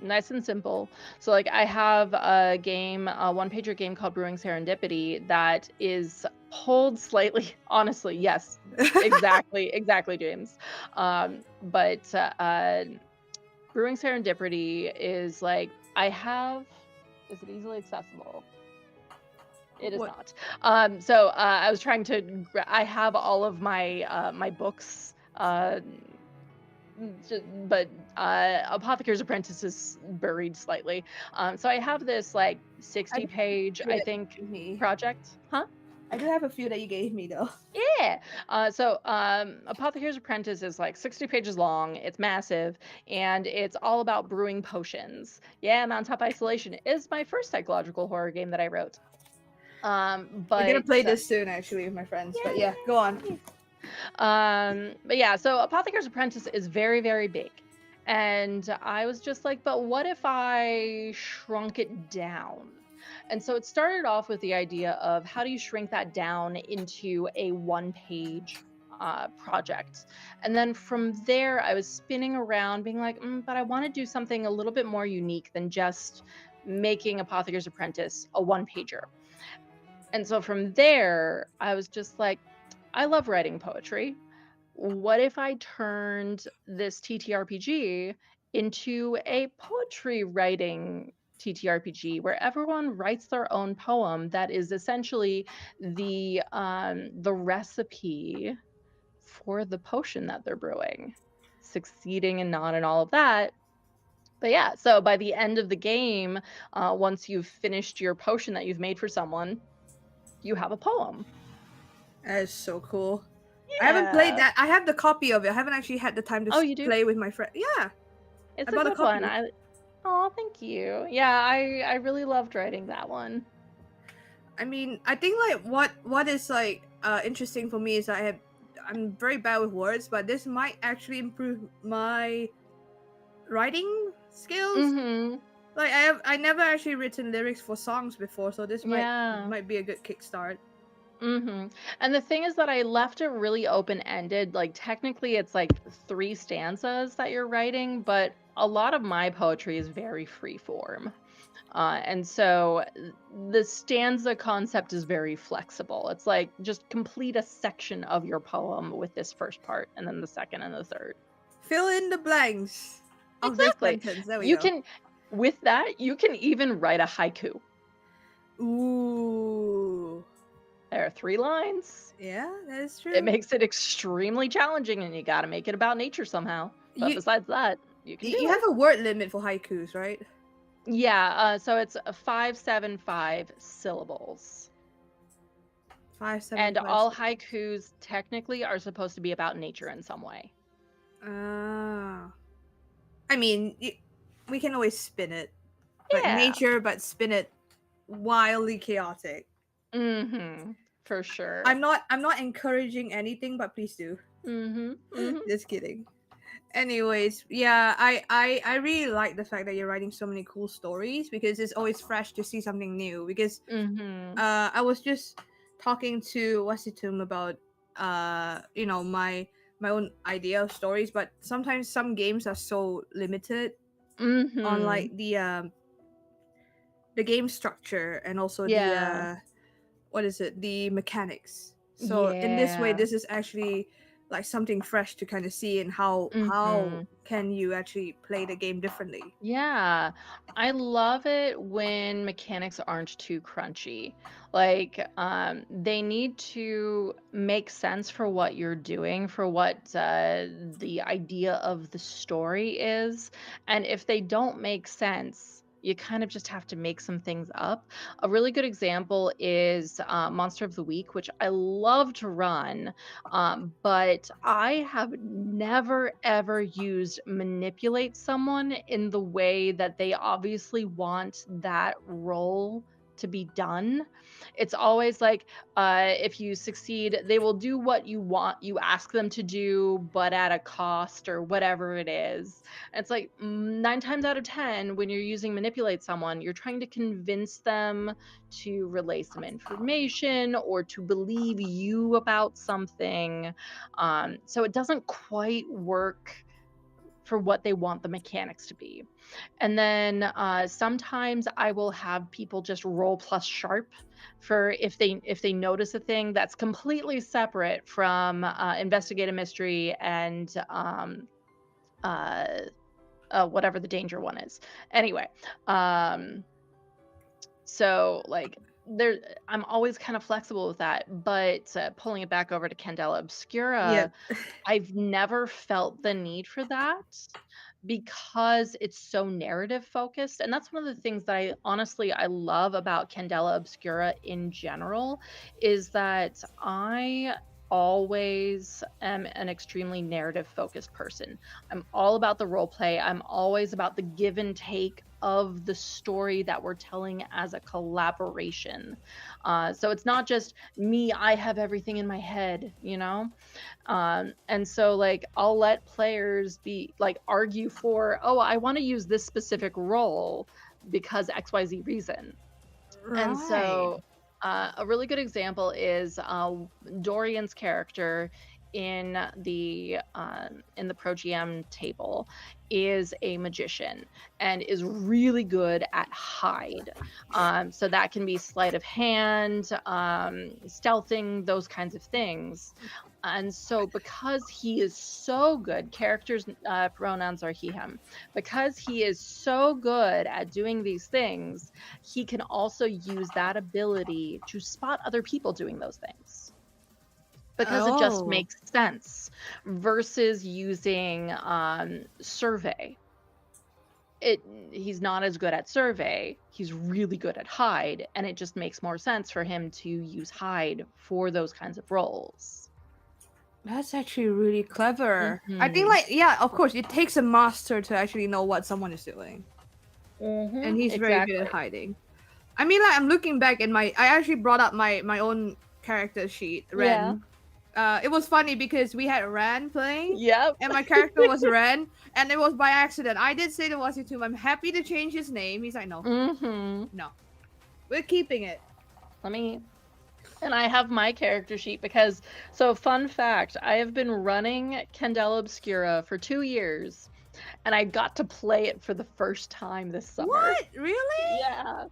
nice and simple. So like I have a game, a one pager game called Brewing Serendipity that is pulled slightly, honestly, yes, exactly, James. But Brewing Serendipity is like I have. Is it easily accessible? It is What? not. I was trying to. I have all of my my books. But Apothecary's Apprentice is buried slightly. So I have this like I 60 do page, have a few I that think, you gave me. project. Huh? I do have a few that you gave me though. Yeah. Apothecary's Apprentice is like 60 pages long. It's massive, and it's all about brewing potions. Yeah, Mountaintop Isolation is my first psychological horror game that I wrote. We're gonna But play this soon actually with my friends. But yeah, go on. Yay! But yeah, so Apothecary's Apprentice is very, very big. And I was just like, but what if I shrunk it down? And so it started off with the idea of how do you shrink that down into a one page project. And then from there, I was spinning around being like, but I want to do something a little bit more unique than just making Apothecary's Apprentice a one pager. And so from there, I was just like, I love writing poetry. What if I turned this TTRPG into a poetry writing TTRPG where everyone writes their own poem that is essentially the recipe for the potion that they're brewing, succeeding and not and all of that. But yeah, so by the end of the game, once you've finished your potion that you've made for someone, you have a poem. That is so cool. I haven't played Yeah. that. I have the copy of it. I haven't actually had the time to Oh, you do? play with my friend. Yeah, It's I a bought a good one. copy. Oh, thank you. Yeah, I really loved writing that one. I mean, I think like what is like interesting for me is I'm very bad with words, but this might actually improve my writing skills. Mhm. Like I never actually written lyrics for songs before, so this Yeah. might be a good kickstart. Mhm. And the thing is that I left it really open-ended. Like technically it's like 3 stanzas that you're writing, but a lot of my poetry is very free form. And so the stanza concept is very flexible. It's like just complete a section of your poem with this first part and then the second and the third. Fill in the blanks of this Exactly. sentence. There we You go. can, with that, you can even write a haiku. Ooh. There are 3 lines. Yeah, that is true. It makes it extremely challenging, and you got to make it about nature somehow. But You besides that, you can do you it. have a word limit for haikus, right? Yeah, so it's 575 syllables. 575. And all haikus technically are supposed to be about nature in some way. Ah. I mean, we can always spin it, but Yeah. nature, but spin it wildly chaotic. For sure. I'm not encouraging anything, but please do. Mm-hmm. Just kidding. Anyways, yeah, I really like the fact that you're writing so many cool stories because it's always fresh to see something new. Because I was just talking to Wasitum about my own idea of stories, but sometimes some games are so limited on like the game structure and also the what is it, the mechanics. So in this way, this is actually like something fresh to kind of see and how can you actually play the game differently. Yeah, I love it when mechanics aren't too crunchy. Like, they need to make sense for what you're doing, for what the idea of the story is. And if they don't make sense, you kind of just have to make some things up. A really good example is Monster of the Week, which I love to run, but I have never ever used manipulate someone in the way that they obviously want that role to be done. It's always like, if you succeed, they will do what you ask them to do, but at a cost or whatever it is. And it's like 9 times out of 10, when you're using manipulate someone, you're trying to convince them to relay some information or to believe you about something. So it doesn't quite work for what they want the mechanics to be. And then sometimes I will have people just roll plus sharp for if they notice a thing that's completely separate from investigate a mystery and uh, whatever the danger one is. Anyway, so like there, I'm always kind of flexible with that. But pulling it back over to Candela Obscura, I've never felt the need for that because it's so narrative focused. And that's one of the things that I love about Candela Obscura in general, is that I always am an extremely narrative focused person. I'm all about the role play. I'm always about the give and take of the story that we're telling as a collaboration. So it's not just me, I have everything in my head, you know? And so like I'll let players be like argue for, oh, I want to use this specific role because XYZ reason. And so a really good example is Dorian's character in the Pro GM table is a magician and is really good at hide. So that can be sleight of hand, stealthing, those kinds of things. And so because he is so good, characters pronouns are he, him. Because he is so good at doing these things, he can also use that ability to spot other people doing those things. Because it just makes sense versus using survey. He's not as good at survey. He's really good at hide, and it just makes more sense for him to use hide for those kinds of roles. That's actually really clever. I think, like, yeah, of course, it takes a master to actually know what someone is doing. And he's very good at hiding. I mean, like, I'm looking back in I actually brought up my own character sheet, Ren. It was funny because we had Ren playing. Yep. And my character was Ren, and it was by accident. I did say to Wasitum, I'm happy to change his name. He's like, no. No. We're keeping it. And I have my character sheet because, so fun fact, I have been running Candela Obscura for 2 years, and I got to play it for the first time this summer. What? Really? Yeah.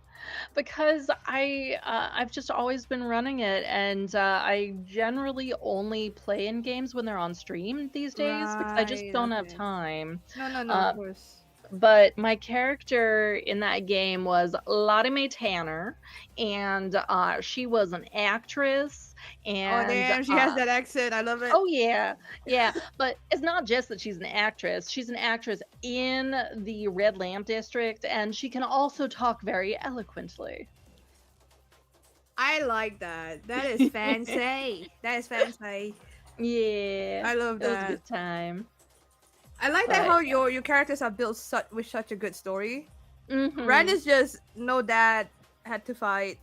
Because I've just always been running it, and I generally only play in games when they're on stream these days because I just don't have time. No, of course. But my character in that game was Lottie Tanner, and she was an actress. And oh damn, she has that accent. I love it. Oh yeah. But it's not just that she's an actress. She's an actress in the Red Lamp District, and she can also talk very eloquently. I like that. That is fancy. That is fancy. Yeah. I love that. It was a good time. I like that how your characters are built with such a good story. Ren is just no dad, had to fight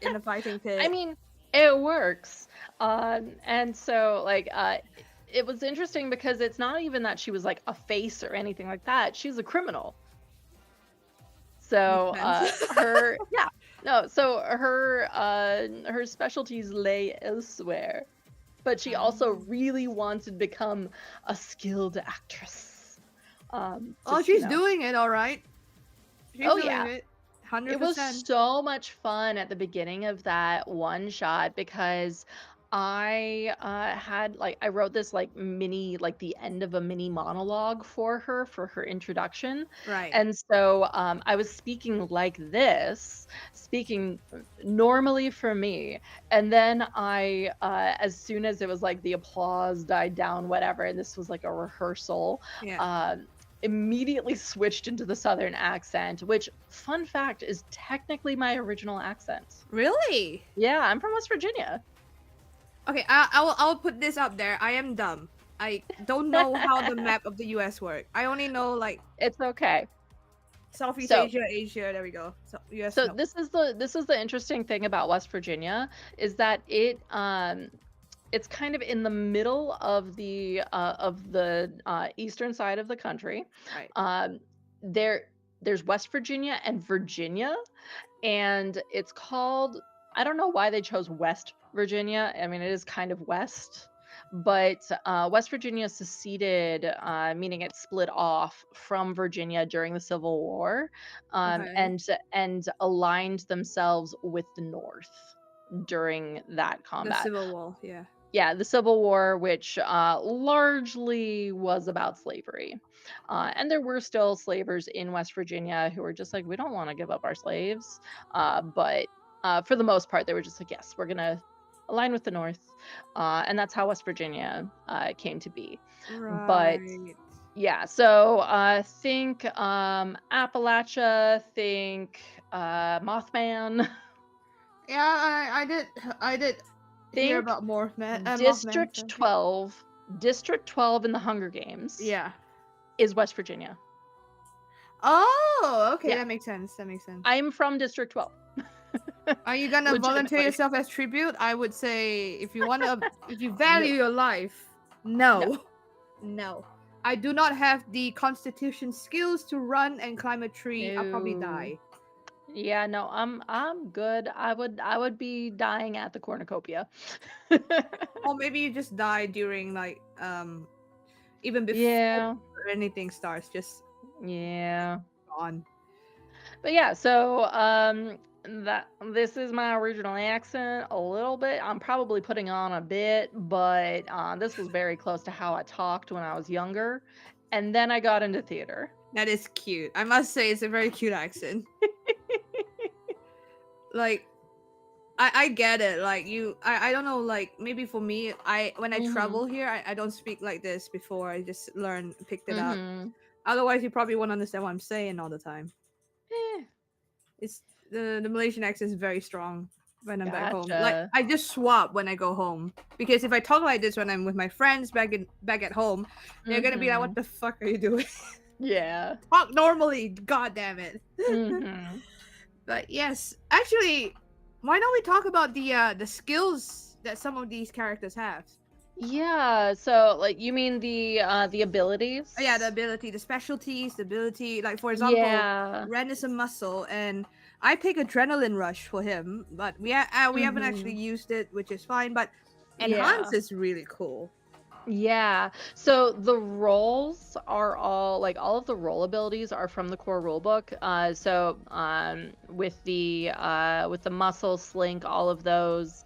in the fighting pit. I mean, it works. And so like it was interesting because it's not even that she was like a face or anything like that. She's a criminal. So her her specialties lay elsewhere. But she also really wanted to become a skilled actress. She's doing it all right. She's doing it. 100%. It was so much fun at the beginning of that one shot because I I wrote this like mini, like the end of a mini monologue for her introduction. Right. And so I was speaking like this, speaking normally for me. And then I, as soon as it was like the applause died down, whatever, and this was like a rehearsal, immediately switched into the Southern accent, which, fun fact, is technically my original accent. Really? Yeah, I'm from West Virginia. Okay, I'll put this up there. I am dumb. I don't know how the map of the US work. I only know like It's okay. Southeast So- Asia, Asia. There we go. So US. So no. this is the interesting thing about West Virginia is that it's kind of in the middle of the eastern side of the country. Right. There's West Virginia and Virginia, and it's called, I don't know why they chose West Virginia. I mean, it is kind of west, but West Virginia seceded, meaning it split off from Virginia during the Civil War, Okay. and aligned themselves with the North during that The combat. Civil War. Yeah. Yeah, the Civil War, which largely was about slavery. And there were still slavers in West Virginia who were just like, we don't want to give up our slaves. But for the most part, they were just like, yes, we're going to align with the North. And that's how West Virginia came to be. Right. But yeah, so think Appalachia, think Mothman. Yeah, I did hear Think about Mothman. District Mothman, 12, District 12 in the Hunger Games Yeah. is West Virginia. Oh, okay, Yeah. that makes sense. That makes sense. I'm from District 12. Are you gonna volunteer Legitimately. yourself as tribute? I would say if you wanna, if you value your life, no. I do not have the constitution skills to run and climb a tree. I'll probably No. die. Yeah, no, I'm good. I would be dying at the cornucopia. Or maybe you just die during like even before Yeah. anything starts, just Yeah. gone. But yeah, so this is my original accent a little bit. I'm probably putting on a bit, but this was very close to how I talked when I was younger. And then I got into theater. That is cute. I must say it's a very cute accent. Like I get it. Like I don't know, like maybe for me, when I travel here, I don't speak like this before. I just picked it up. Otherwise you probably won't understand what I'm saying all the time. It's the Malaysian accent is very strong when I'm back home. Like Gotcha. I just swap when I go home. Because if I talk like this when I'm with my friends back at home, they're gonna be like, what the fuck are you doing? Yeah. Talk normally, god damn it. But yes, actually, why don't we talk about the skills that some of these characters have? Yeah, so like you mean the abilities? Yeah, the ability, the specialties, the ability. Like for example, Yeah. Ren is a muscle, and I pick adrenaline rush for him, but we haven't actually used it, which is fine. But enhance is really cool. Yeah. So the roles are all of the role abilities are from the core rulebook. So with the muscle slink, all of those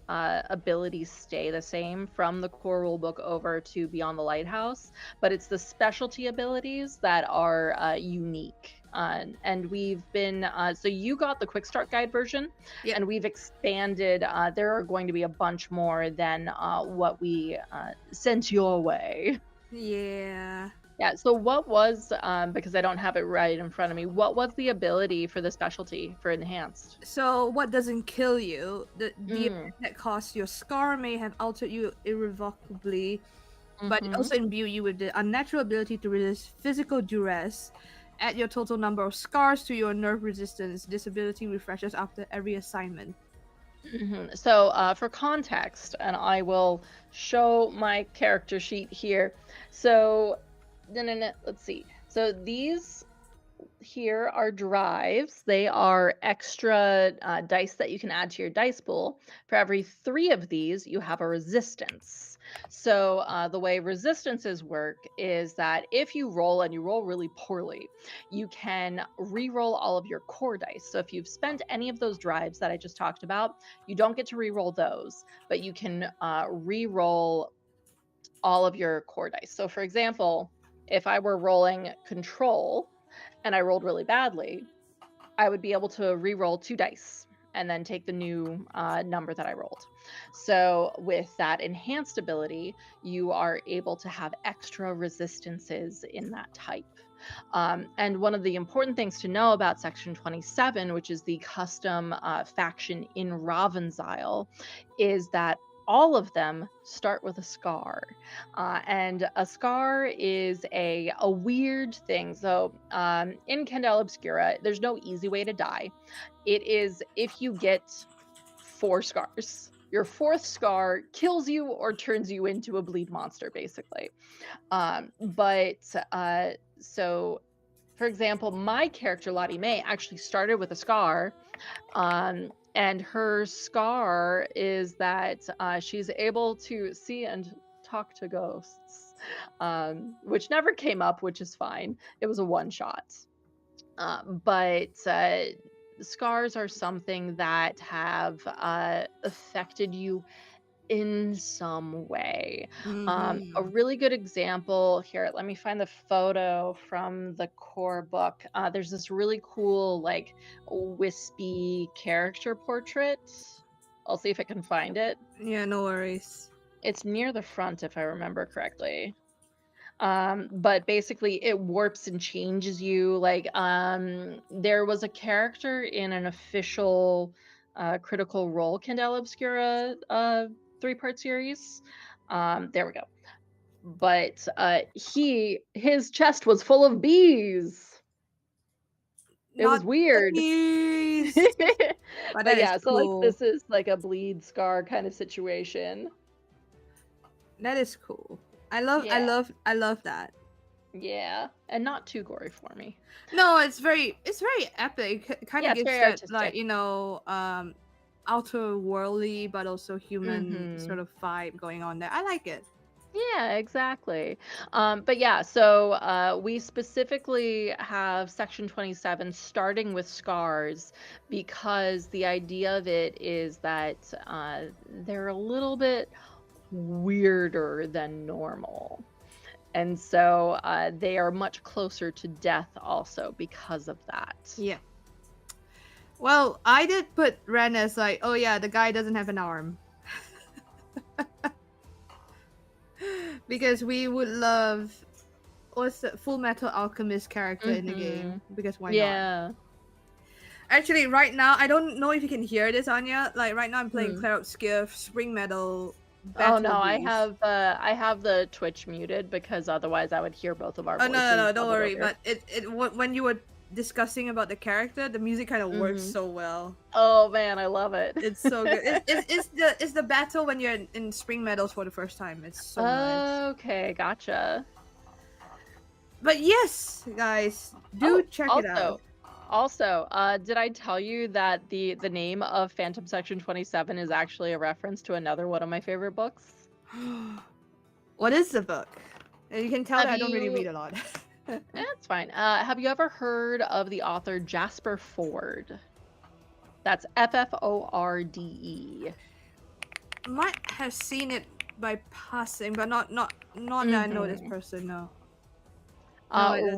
abilities stay the same from the core rulebook over to Beyond the Lighthouse, but it's the specialty abilities that are unique. And we've been so you got the quick start guide version, and we've expanded. There are going to be a bunch more than what we sent your way. Yeah. So what was because I don't have it right in front of me, what was the ability for the specialty for enhanced? So what doesn't kill you, the event that caused your scar may have altered you irrevocably, but it also imbue you with the unnatural ability to resist physical duress. Add your total number of scars to your nerve resistance. This ability refreshes after every assignment. So for context, and I will show my character sheet here. So let's see. So these here are drives. They are extra dice that you can add to your dice pool. For every 3 of these, you have a resistance. So the way resistances work is that if you roll and you roll really poorly, you can re-roll all of your core dice. So if you've spent any of those drives that I just talked about, you don't get to re-roll those, but you can re-roll all of your core dice. So for example, if I were rolling control and I rolled really badly, I would be able to re-roll 2 dice and then take the new number that I rolled. So with that enhanced ability, you are able to have extra resistances in that type. And one of the important things to know about Section 27, which is the custom faction in Ravensisle, is that all of them start with a scar. And a scar is a weird thing. So in Candela Obscura, there's no easy way to die. It is if you get 4 scars. Your 4th scar kills you or turns you into a bleed monster, basically. So, for example, my character, Lottie May, actually started with a scar. And her scar is that she's able to see and talk to ghosts, which never came up, which is fine. It was a one-shot. But scars are something that have affected you in some way. A really good example here, let me find the photo from the core book. There's this really cool, like, wispy character portrait. I'll see if I can find it. Yeah, no worries. It's near the front, if I remember correctly. But basically it warps and changes you. Like, there was a character in an official Critical Role Candela Obscura 3-part series. There we go. But his chest was full of bees. It was weird. But yeah, so cool. Like, this is like a bleed scar kind of situation. That is cool. I love that. Yeah, and not too gory for me. No, it's very epic. It kind of gives that artistic, like, you know, outer worldly but also human sort of vibe going on there. I like it. Yeah, exactly. But yeah, so we specifically have Section 27 starting with scars because the idea of it is that they're a little bit weirder than normal. And so they are much closer to death also because of that. Yeah. Well, I did put Ren as like, oh yeah, the guy doesn't have an arm. Because we would love, what's the Full Metal Alchemist character in the game? Because why not? Actually, right now, I don't know if you can hear this, Anya. Like, right now I'm playing Claire Obscure Spring Metal. Oh no, I have the Twitch muted because otherwise I would hear both of our voices. No, don't worry. But when you were discussing about the character, the music kind of works so well. Oh man, I love it. It's so good. It's the battle when you're in Spring Meadows for the first time. It's so nice. Okay, gotcha. But yes, guys, do check it out. Also, did I tell you that the name of Phantom Section 27 is actually a reference to another one of my favorite books? What is the book? You can tell that I don't really read a lot. That's fine. Have you ever heard of the author Jasper Fforde? That's Fforde. Might have seen it by passing, but not that I know this person. No.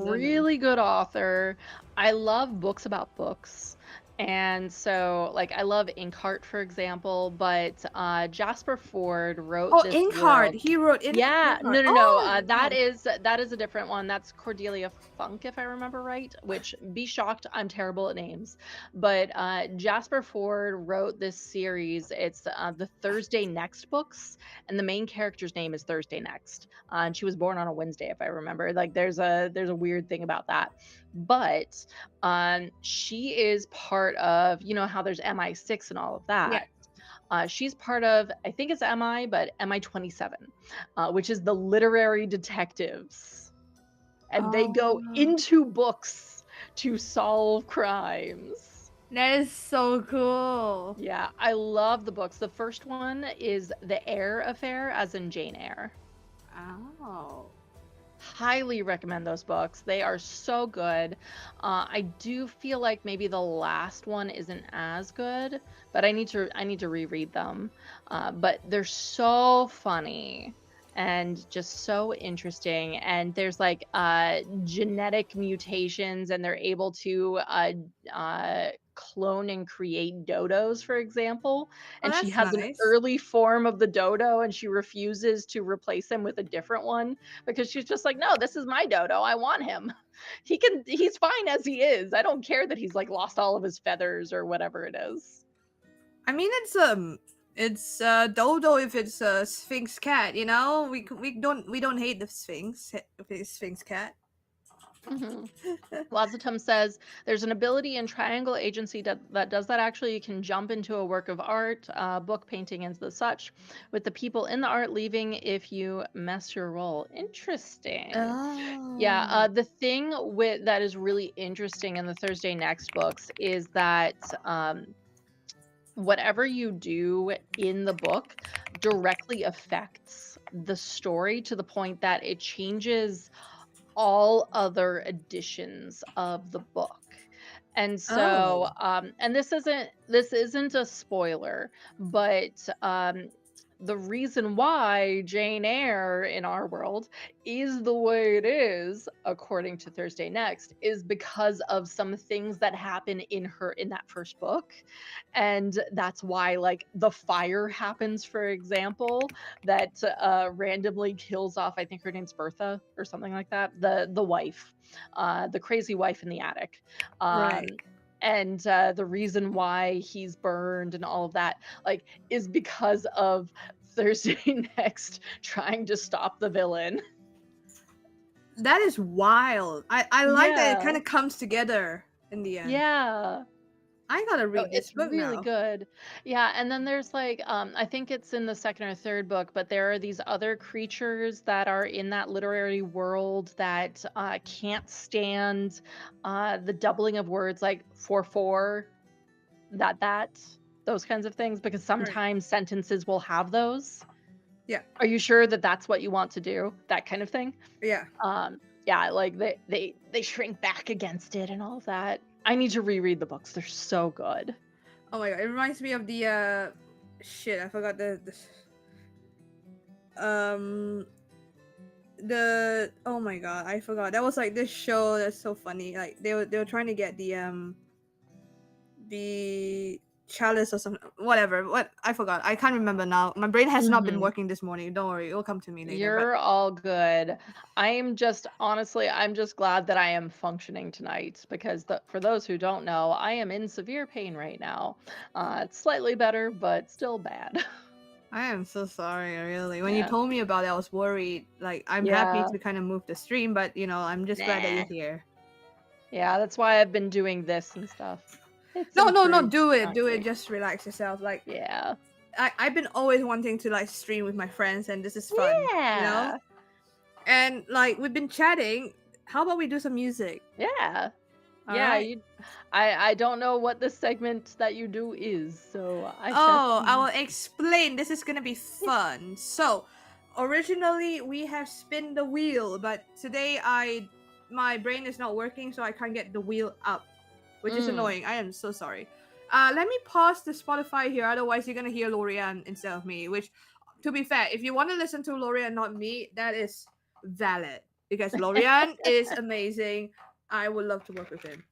Really good author. I love books about books. And so, like, I love Inkheart, for example, but Jasper Fforde wrote this Inkheart! He wrote Inkheart. Yeah, no. That is a different one. That's Cordelia Funk, if I remember right, which, be shocked, I'm terrible at names. But Jasper Fforde wrote this series. It's the Thursday Next books, and the main character's name is Thursday Next. And she was born on a Wednesday, if I remember. Like, there's a weird thing about that. But she is part of, you know how there's MI6 and all of that. Yeah. She's part of, I think it's MI, but MI27, which is the literary detectives. And they go into books to solve crimes. That is so cool. Yeah, I love the books. The first one is The Eyre Affair, as in Jane Eyre. Oh. Highly recommend those books. They are so good. I do feel like maybe the last one isn't as good, but I need to reread them. But they're so funny, and just so interesting. And there's like genetic mutations, and they're able to clone and create dodos, for example. Oh, And she that's has an nice. early form of the dodo, and she refuses to replace him with a different one because she's just like, no, this is my dodo. I want him. He's fine as he is. I don't care that he's like lost all of his feathers or whatever it is. I mean, it's dodo if it's a sphinx cat. You know, we don't hate the sphinx if it's sphinx cat. Hmm. Lazatum says there's an ability in Triangle Agency that does that. Actually, you can jump into a work of art, book, painting, and the such, with the people in the art leaving if you mess your role. Interesting. Yeah, Oh. the thing with that is really interesting in the Thursday Next books is that whatever you do in the book directly affects the story to the point that it changes all other editions of the book. And so, Oh. and this isn't a spoiler, but the reason why Jane Eyre in our world is the way it is, according to Thursday Next, is because of some things that happen in that first book. And that's why, like, the fire happens, for example, that randomly kills off, I think her name's Bertha or something like that, the wife, the crazy wife in the attic. Um, Right. and the reason why he's burned and all of that, like, is because of Thursday Next trying to stop the villain. That is wild. I like that it Yeah. kind of comes together in the end. Yeah. I gotta Oh, read this it's book really now. good. Yeah, and then there's like I think it's in the second or third book, but there are these other creatures that are in that literary world that can't stand the doubling of words like for that those kinds of things, because Right. sometimes sentences will have those. Yeah. Are you sure that that's what you want to do? That kind of thing. Yeah. Yeah, like they shrink back against it and all of that. I need to reread the books. They're so good. Oh my god, it reminds me of the shit, I forgot um the oh my god, I forgot. That was like this show that's so funny. Like they were trying to get the chalice or something, whatever. What, I forgot. I can't remember now. My brain has not been Mhm. working this morning. Don't worry, it'll come to me later. But You're all good. I'm just glad that I am functioning tonight because for those who don't know, I am in severe pain right now. It's slightly better, but still bad. I am so sorry, really. When you Yeah. told me about it, I was worried. Like, I'm happy Yeah. to kind of move the stream, but I'm just glad that you're Nah. here. Yeah, that's why I've been doing this and stuff. It's No, no, no, improved, do it, not do it. great. Just relax yourself. Like, Yeah. I've been always wanting to like stream with my friends, and this is fun, Yeah. And like we've been chatting. How about we do some music? Yeah. All Yeah, right. I don't know what this segment that you do is, so I shall Oh, I will see. explain. This is gonna be fun. So, originally we have spin the wheel, but today my brain is not working, so I can't get the wheel up, which is Mm. annoying. I am so sorry. Let me pause the Spotify here. Otherwise, you're gonna hear LaLionne instead of me. Which, to be fair, if you want to listen to LaLionne, not me, that is valid because LaLionne is amazing. I would love to work with him.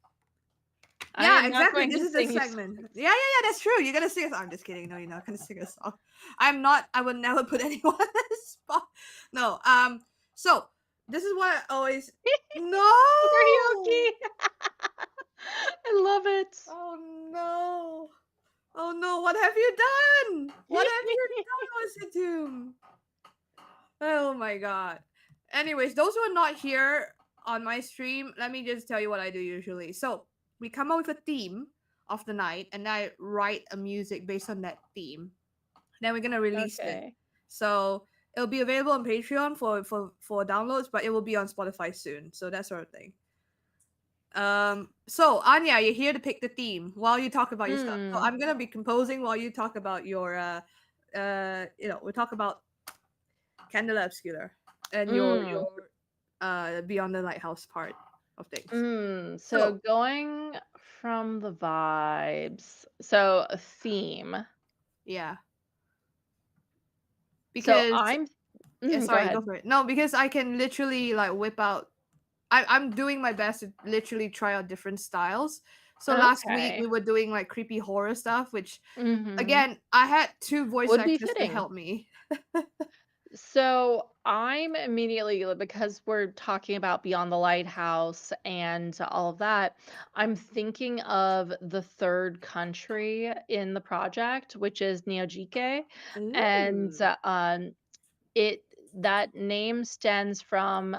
I Yeah, am not exactly. going This to is the sing you segment. songs. Yeah, that's true. You're gonna sing a song. I'm just kidding. No, you're not gonna sing a song. I'm not. I would never put anyone on the spot. No. So this is what I always. No. Karaoke. I love it. Oh no. Oh no. What have you done? What have you done, Wasitum? Oh my god. Anyways, those who are not here on my stream, let me just tell you what I do usually. So we come up with a theme of the night, and I write a music based on that theme. Then we're gonna release it. Okay. So it'll be available on Patreon for downloads, but it will be on Spotify soon. So that sort of thing. So Anya, you're here to pick the theme while you talk about your stuff. So Hmm. I'm gonna be composing while you talk about your we talk about Candela Obscura and Mm. your beyond the lighthouse part of things. So So going from the vibes. So a theme. yeah, So because I'm Yeah, Go sorry, go ahead. for it. No, because I can literally like whip out. I'm doing my best to literally try out different styles. So last week Okay. we were doing like creepy horror stuff, which Mhm. again I had two voice Would be actors to fitting. help me. So I'm immediately, because we're talking about Beyond the Lighthouse and all of that, I'm thinking of the third country in the project, which is Neojike. And Ooh. it that name stems from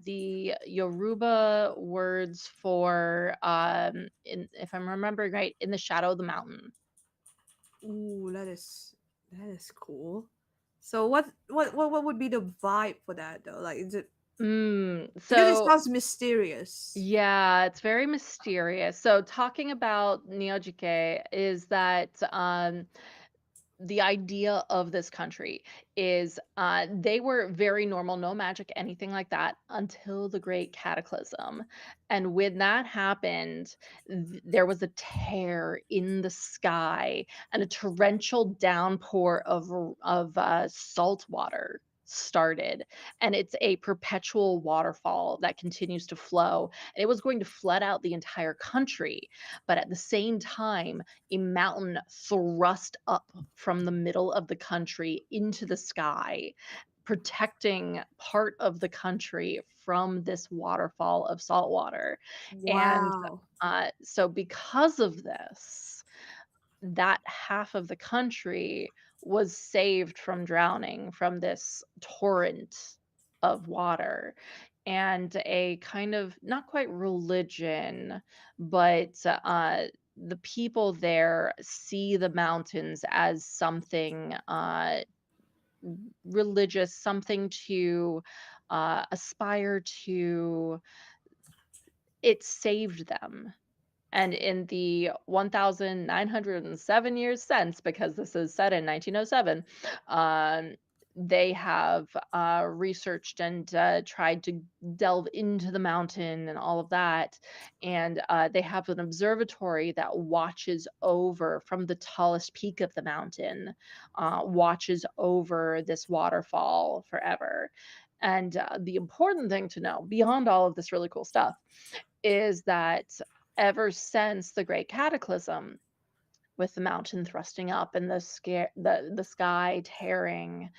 the Yoruba words for if I'm remembering right, in the shadow of the mountain. Ooh, that is cool. So what would be the vibe for that though? Like is it because it So sounds mysterious. yeah, it's very mysterious. So talking about Neojike is that the idea of this country is they were very normal, no magic, anything like that, until the Great Cataclysm. And when that happened, there was a tear in the sky and a torrential downpour of salt water started, and it's a perpetual waterfall that continues to flow, and it was going to flood out the entire country. But at the same time, a mountain thrust up from the middle of the country into the sky, protecting part of the country from this waterfall of salt water. And Wow. so, because of this, that half of the country was saved from drowning from this torrent of water. And a kind of not quite religion, but the people there see the mountains as something religious, something to aspire to. It saved them. And in the 1,907 years since, because this is set in 1907, um, they have researched and tried to delve into the mountain and all of that. And they have an observatory that watches over from the tallest peak of the mountain, watches over this waterfall forever. And the important thing to know, beyond all of this really cool stuff, is that ever since the Great Cataclysm, with the mountain thrusting up and the sky tearing,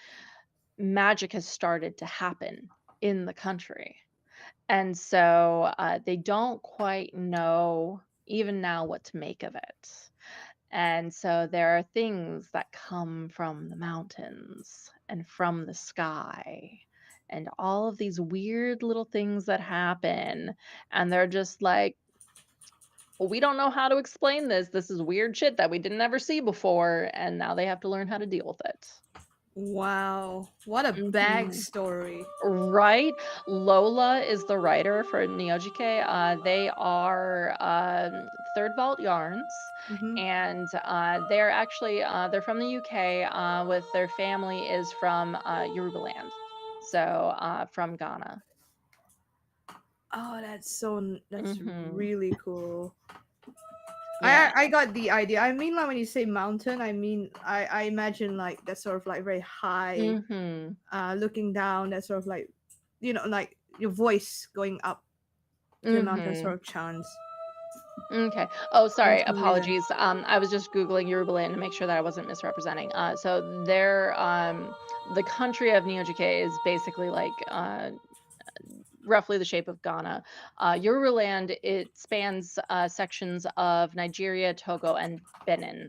magic has started to happen in the country. And so they don't quite know even now what to make of it. And so there are things that come from the mountains and from the sky and all of these weird little things that happen. And they're just like, well, we don't know how to explain this. This is weird shit that we didn't ever see before, and now they have to learn how to deal with it. Wow. What a Mhm. backstory. Right? Lola is the writer for Neojike. They are Third Vault Yarns, Mm-hmm. and they're actually they're from the UK. With their family is from Yorubaland, so from Ghana. Oh, that's Hmm. really cool. Yeah. I got the idea. I mean, like when you say mountain, I mean I imagine like that sort of like very high, Hmm. looking down. That sort of like, like your voice going up to the mountain Hmm. sort of chants. Okay. Oh, For sorry. some reason. Apologies. I was just Googling Yorubaland to make sure that I wasn't misrepresenting. So they're the country of Neo-Jike is basically like roughly the shape of Ghana. Yorubaland, it spans sections of Nigeria, Togo, and Benin,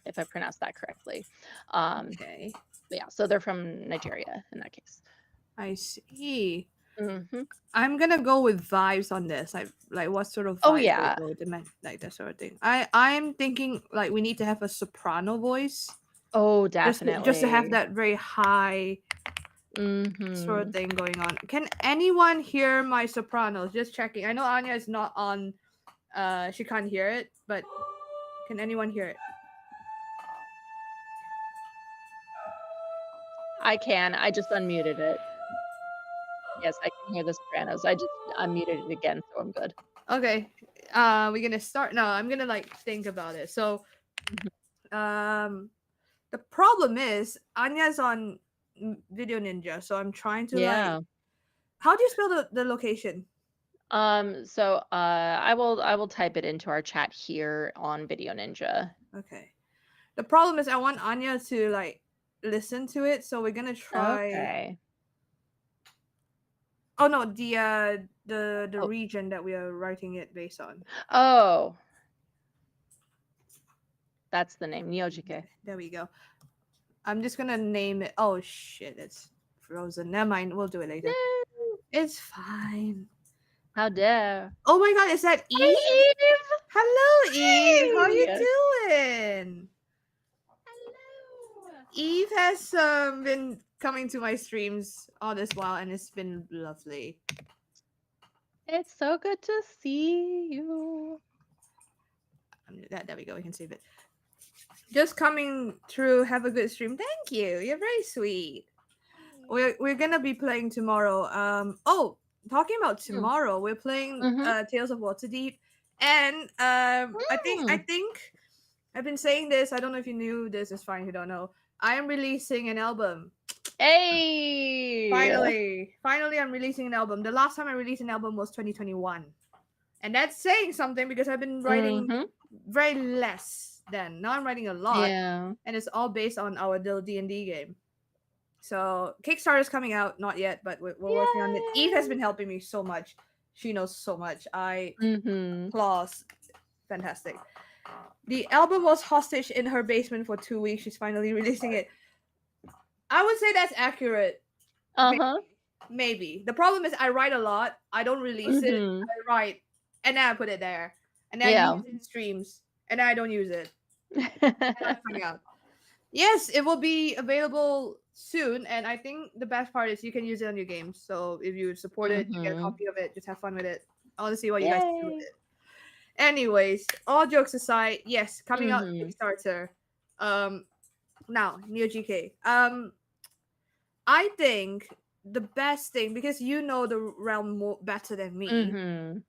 if I pronounced that correctly. Um, Okay, but yeah, so they're from Nigeria in that case. I see. Hmm. I'm gonna go with vibes on this. Like what sort of Oh vibes would yeah. go with the like that sort of thing. I'm thinking like we need to have a soprano voice, Oh, just to have definitely. that very high sort of Hmm. thing going on. Can anyone hear my sopranos? Just checking. I know Anya is not on. She can't hear it, but can anyone hear it? I can. I just unmuted it. Yes, I can hear the Sopranos. I just unmuted it again, so I'm good. Okay. We're gonna start. No, I'm gonna like think about it. So, Mhm. um, the problem is Anya's on. Video Ninja, so I'm trying to Yeah. How do you spell the location? So I will type it into our chat here on Video Ninja. Okay. The problem is I want Anya to like listen to it, so we're gonna try. Okay. Oh no, the Oh. region that we are writing it based on. Oh. That's the name, Nyojike. There we go. I'm just gonna name it. Oh shit, it's frozen. Never mind, we'll do it later. No. It's fine. How dare. Oh my god, is that Hey, Eve? Eve. Hello, Eve. How you Hey. doing? Hello. Eve has been coming to my streams all this while, and it's been lovely. It's so good to see you. There we go. We can save it. Just coming through. Have a good stream. Thank you. You're very sweet. We're gonna be playing tomorrow. Oh, talking about tomorrow, we're playing Tales of Waterdeep, and I think I've been saying this. I don't know if you knew this. It's fine if you don't know. I am releasing an album. Hey! Finally, I'm releasing an album. The last time I released an album was 2021, and that's saying something because I've been writing very less then. Now I'm writing a lot, and it's all based on our D&D game. So Kickstarter's coming out, not yet, but we're working on it. Eve has been helping me so much. She knows so much. Claws, fantastic. The album was hostage in her basement for 2 weeks. She's finally releasing it. I would say that's accurate. Maybe. The problem is I write a lot. I don't release it. I write, and then I put it there, and then I use it in streams, and then I don't use it. And that's coming out. Yes, it will be available soon, and I think the best part is you can use it on your games. So if you support it, you get a copy of it. Just have fun with it. I want to see what you guys do with it. Anyways, all jokes aside, yes, coming out Kickstarter. Now NeoGK. I think the best thing, because you know the realm more better than me,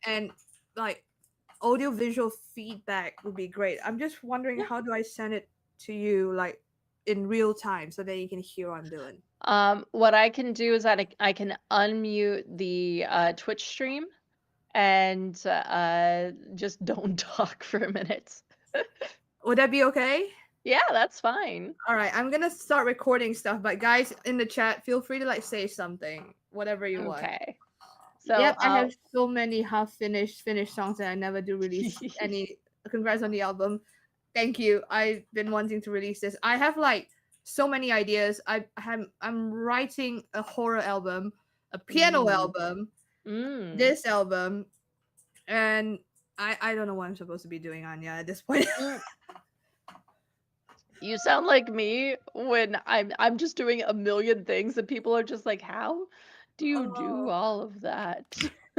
and like audio-visual feedback would be great. I'm just wondering how do I send it to you, like in real time, so that you can hear what I'm doing. What I can do is that I can unmute the Twitch stream and just don't talk for a minute. Would that be okay? Yeah, that's fine. All right, I'm gonna start recording stuff, but guys in the chat, feel free to like say something, whatever you want. Okay. So yep, I have so many finished songs that I never do release any. Congrats on the album. Thank you. I've been wanting to release this. I have like so many ideas. I'm writing a horror album, a piano album, this album, and I don't know what I'm supposed to be doing, Anya, at this point. You sound like me when I'm just doing a million things and people are just like, how do you do all of that?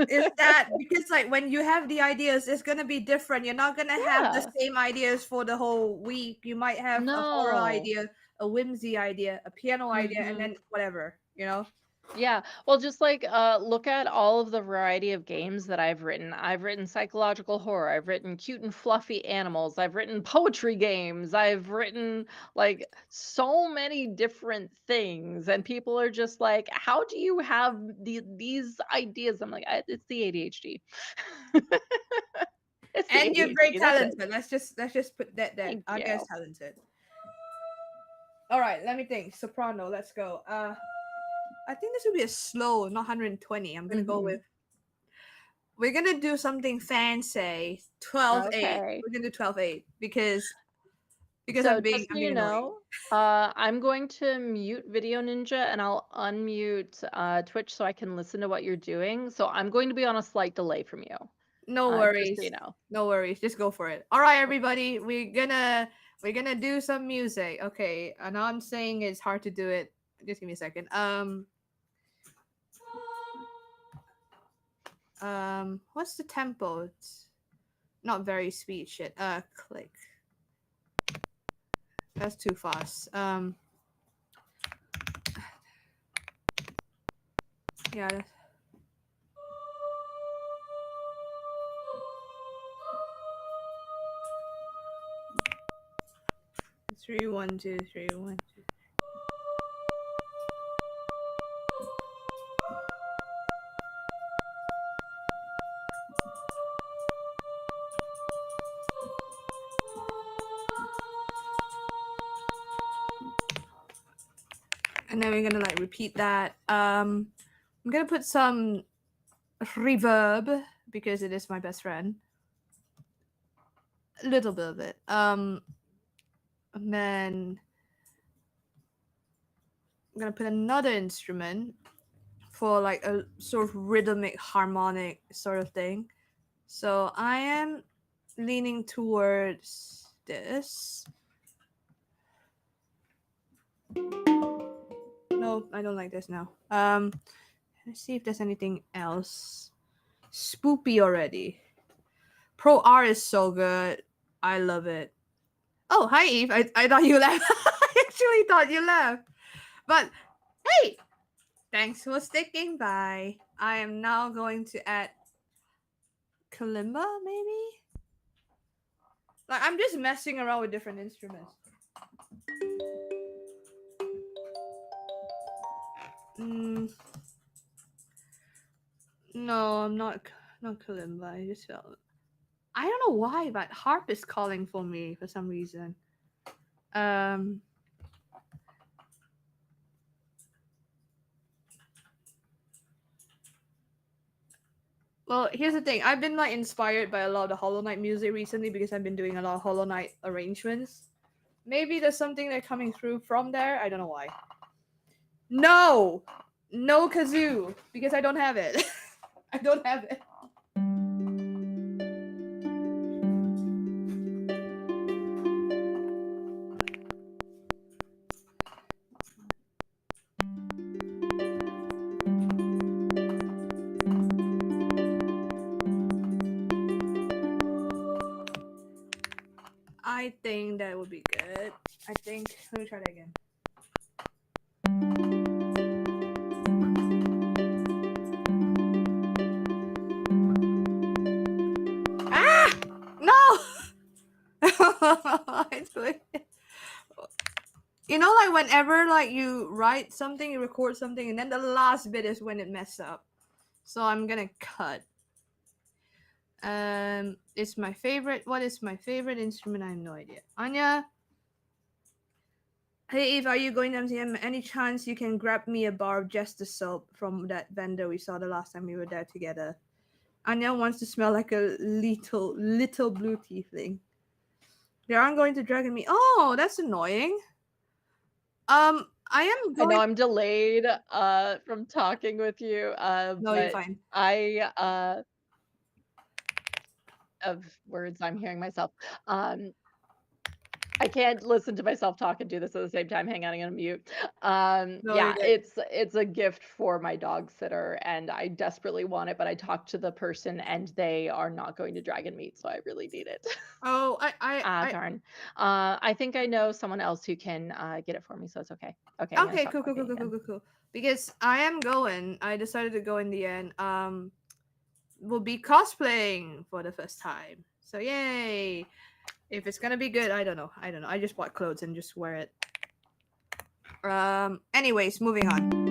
Is that because like when you have the ideas, it's gonna be different. You're not gonna have the same ideas for the whole week. You might have a horror idea, a whimsy idea, a piano idea, and then whatever, you know. Yeah, well, just like look at all of the variety of games that I've written. I've written psychological horror, I've written cute and fluffy animals, I've written poetry games, I've written like so many different things, and people are just like, how do you have these ideas? I'm like, it's the ADHD. It's and you're very talented. Let's just put that there. I guess talented. All right, let me think. Soprano, let's go. I think this will be a slow, not 120. I'm gonna go with. We're gonna do something fancy. 12/8. Okay. We're gonna do 12/8 because so I'm being. Just so you know, I'm going to mute Video Ninja and I'll unmute Twitch so I can listen to what you're doing. So I'm going to be on a slight delay from you. No worries. Just so you know. No worries. Just go for it. All right, everybody. We're gonna do some music. Okay. I know I'm saying it's hard to do it. Just give me a second. What's the tempo? It's not very speed shit. Click. That's too fast. Yeah. 3 1 2 3 1 2. and then we're gonna like repeat that. I'm gonna put some reverb because it is my best friend. A little bit of it. And then I'm gonna put another instrument for like a sort of rhythmic harmonic sort of thing. So I am leaning towards this. No, I don't like this now. Let's see if there's anything else. Spoopy already. Pro R is so good. I love it. Oh, hi Eve. I thought you left. I actually thought you left. But hey, thanks for sticking by. I am now going to add kalimba, maybe? Like, I'm just messing around with different instruments. No, I'm not kalimba. I just felt. I don't know why, but harp is calling for me for some reason. Well, here's the thing. I've been like inspired by a lot of the Hollow Knight music recently because I've been doing a lot of Hollow Knight arrangements. Maybe there's something that coming through from there. I don't know why. No kazoo because I don't have it. I don't have it. I think that would be good. Let me try that again. Ah! No! You know, like whenever like you write something, you record something, and then the last bit is when it messes up. So I'm gonna cut. It's my favorite. What is my favorite instrument? I have no idea. Anya, hey Eve, are you going to MCM? Any chance you can grab me a bar of Just the Soap from that vendor we saw the last time we were there together? Anya wants to smell like a little blue tiefling. They aren't going to Dragon Me. Oh, that's annoying. I am going. I know I'm delayed from talking with you. No, but you're fine. Of words I'm hearing myself. I can't listen to myself talk and do this at the same time. Hang on, I'm gonna mute. No, Yeah, you're good. it's a gift for my dog sitter, and I desperately want it, but I talked to the person and they are not going to Dragon Meet, so I really need it. Oh, Darn. I think I know someone else who can get it for me, so it's okay. Okay, I'm gonna Okay, stop cool. talking again. Because I am going. I decided to go in the end. We'll be cosplaying for the first time. So yay! If it's gonna be good, I don't know. I just bought clothes and just wear it. Anyways, moving on.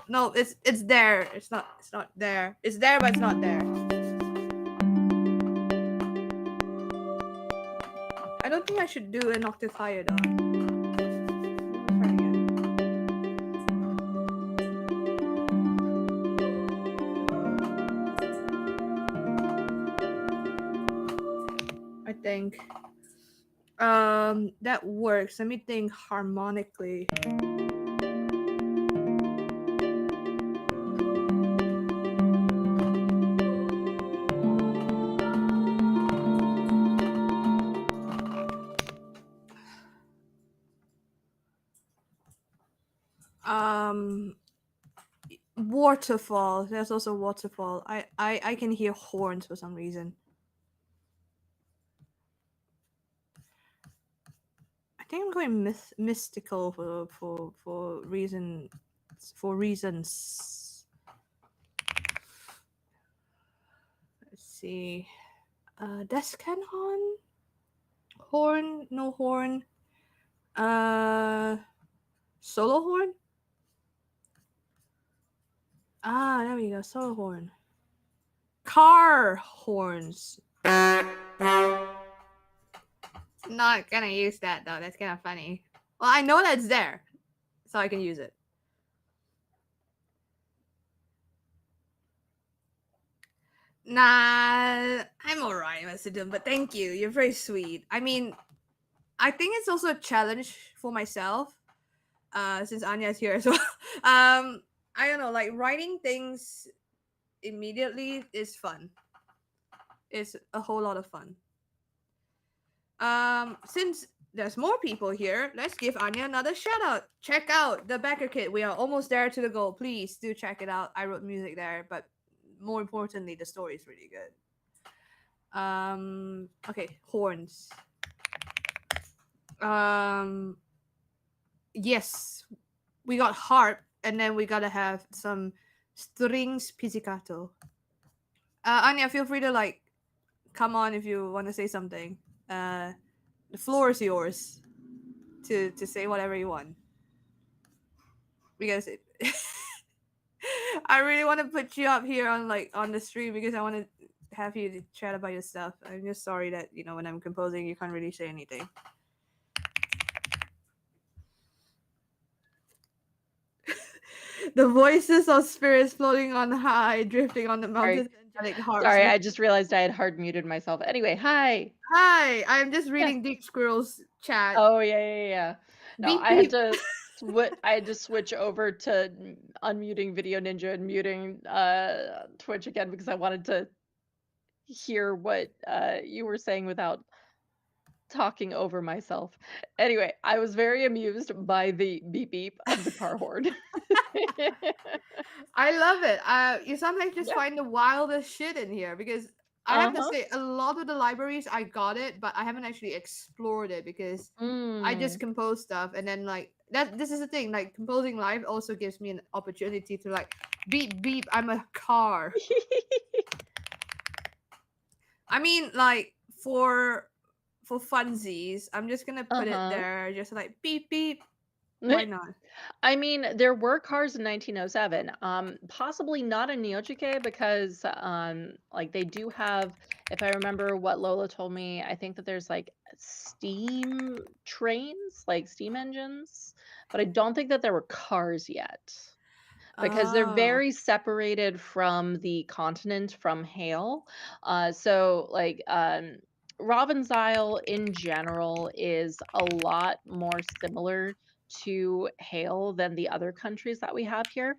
No. It's there. It's not there. It's there, but it's not there. I don't think I should do an octave higher though. Try again. I think that works. Let me think harmonically. Waterfall. There's also waterfall. I can hear horns for some reason. I think I'm going mystical for reasons. Let's see. Descan horn? No horn. Solo horn. There we go. Solo horn. Car horns. Not gonna use that though. That's kind of funny. Well, I know that's there, so I can use it. Nah, I'm alright, Masidum, but thank you. You're very sweet. I mean, I think it's also a challenge for myself, since Anya's here as well. I don't know, like writing things immediately is fun. It's a whole lot of fun. Since there's more people here, let's give Anya another shout out. Check out the Backer Kit. We are almost there to the goal. Please do check it out. I wrote music there, but more importantly, the story is really good. Okay, horns. Yes, we got harp, and then we gotta have some strings pizzicato. Anya, feel free to like come on if you want to say something. The floor is yours to say whatever you want. Because I really want to put you up here on the stream because I want to have you to chat about your stuff. I'm just sorry that when I'm composing you can't really say anything. The voices of spirits floating on high, drifting on the mountains. Angelic harps. Sorry, I just realized I had hard muted myself. Anyway, hi. Hi, I'm just reading Deep Squirrel's chat. Oh yeah. No, Beep, I had beep. to I had to switch over to unmuting Video Ninja and muting Twitch again because I wanted to hear what you were saying without talking over myself. Anyway, I was very amused by the beep beep of the car horn. I love it. You sometimes just Yeah. find the wildest shit in here because I have to say a lot of the libraries I got it, but I haven't actually explored it because I just compose stuff and then like that. This is the thing. Like composing live also gives me an opportunity to like beep beep. I'm a car. I mean, like for funsies, I'm just gonna put it there, just like beep beep. Why not? I mean, there were cars in 1907. Possibly not in Nyochike because like they do have, if I remember what Lola told me, I think that there's like steam trains, like steam engines, but I don't think that there were cars yet. Because they're very separated from the continent from Hale. So like Ravensisle in general is a lot more similar to Hale than the other countries that we have here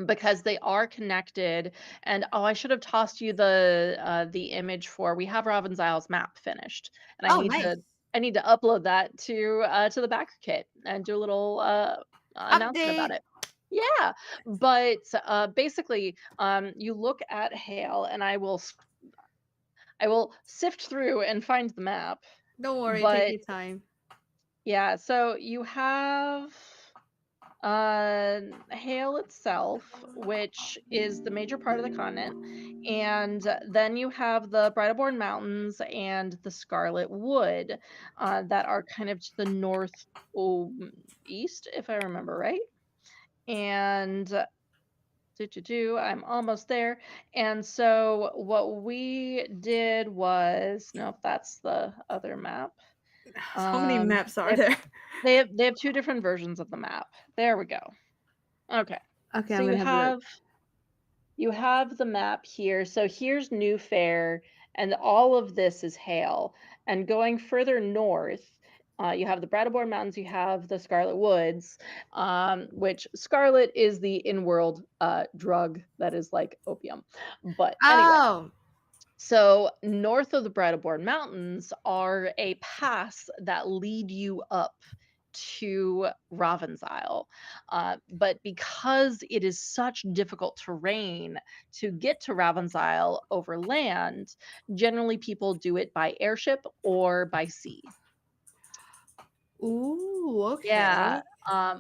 because they are connected. And I should have tossed you the image for we have Ravensisle's map finished, and I need to upload that to the backer kit and do a little announcement about it. Yeah, but basically, you look at Hale, and I will sift through and find the map. Don't worry, But take your time. yeah, so you have Hale itself, which is the major part of the continent, and then you have the Bridalborn Mountains and the Scarlet Wood that are kind of to the north east, if I remember right. And I'm almost there. And so what we did was, no, that's the other map. How many maps are there? They have two different versions of the map. There we go. Okay. Okay, So I'm you have the map here. So here's New Fair, and all of this is Hale. And going further north, you have the Bradborn Mountains, you have the Scarlet Woods, which Scarlet is the in-world drug that is like opium. But anyway, so north of the Bradborn Mountains are a pass that lead you up to Ravensisle. But because it is such difficult terrain to get to Ravensisle over land, generally people do it by airship or by sea. Ooh, okay. Yeah.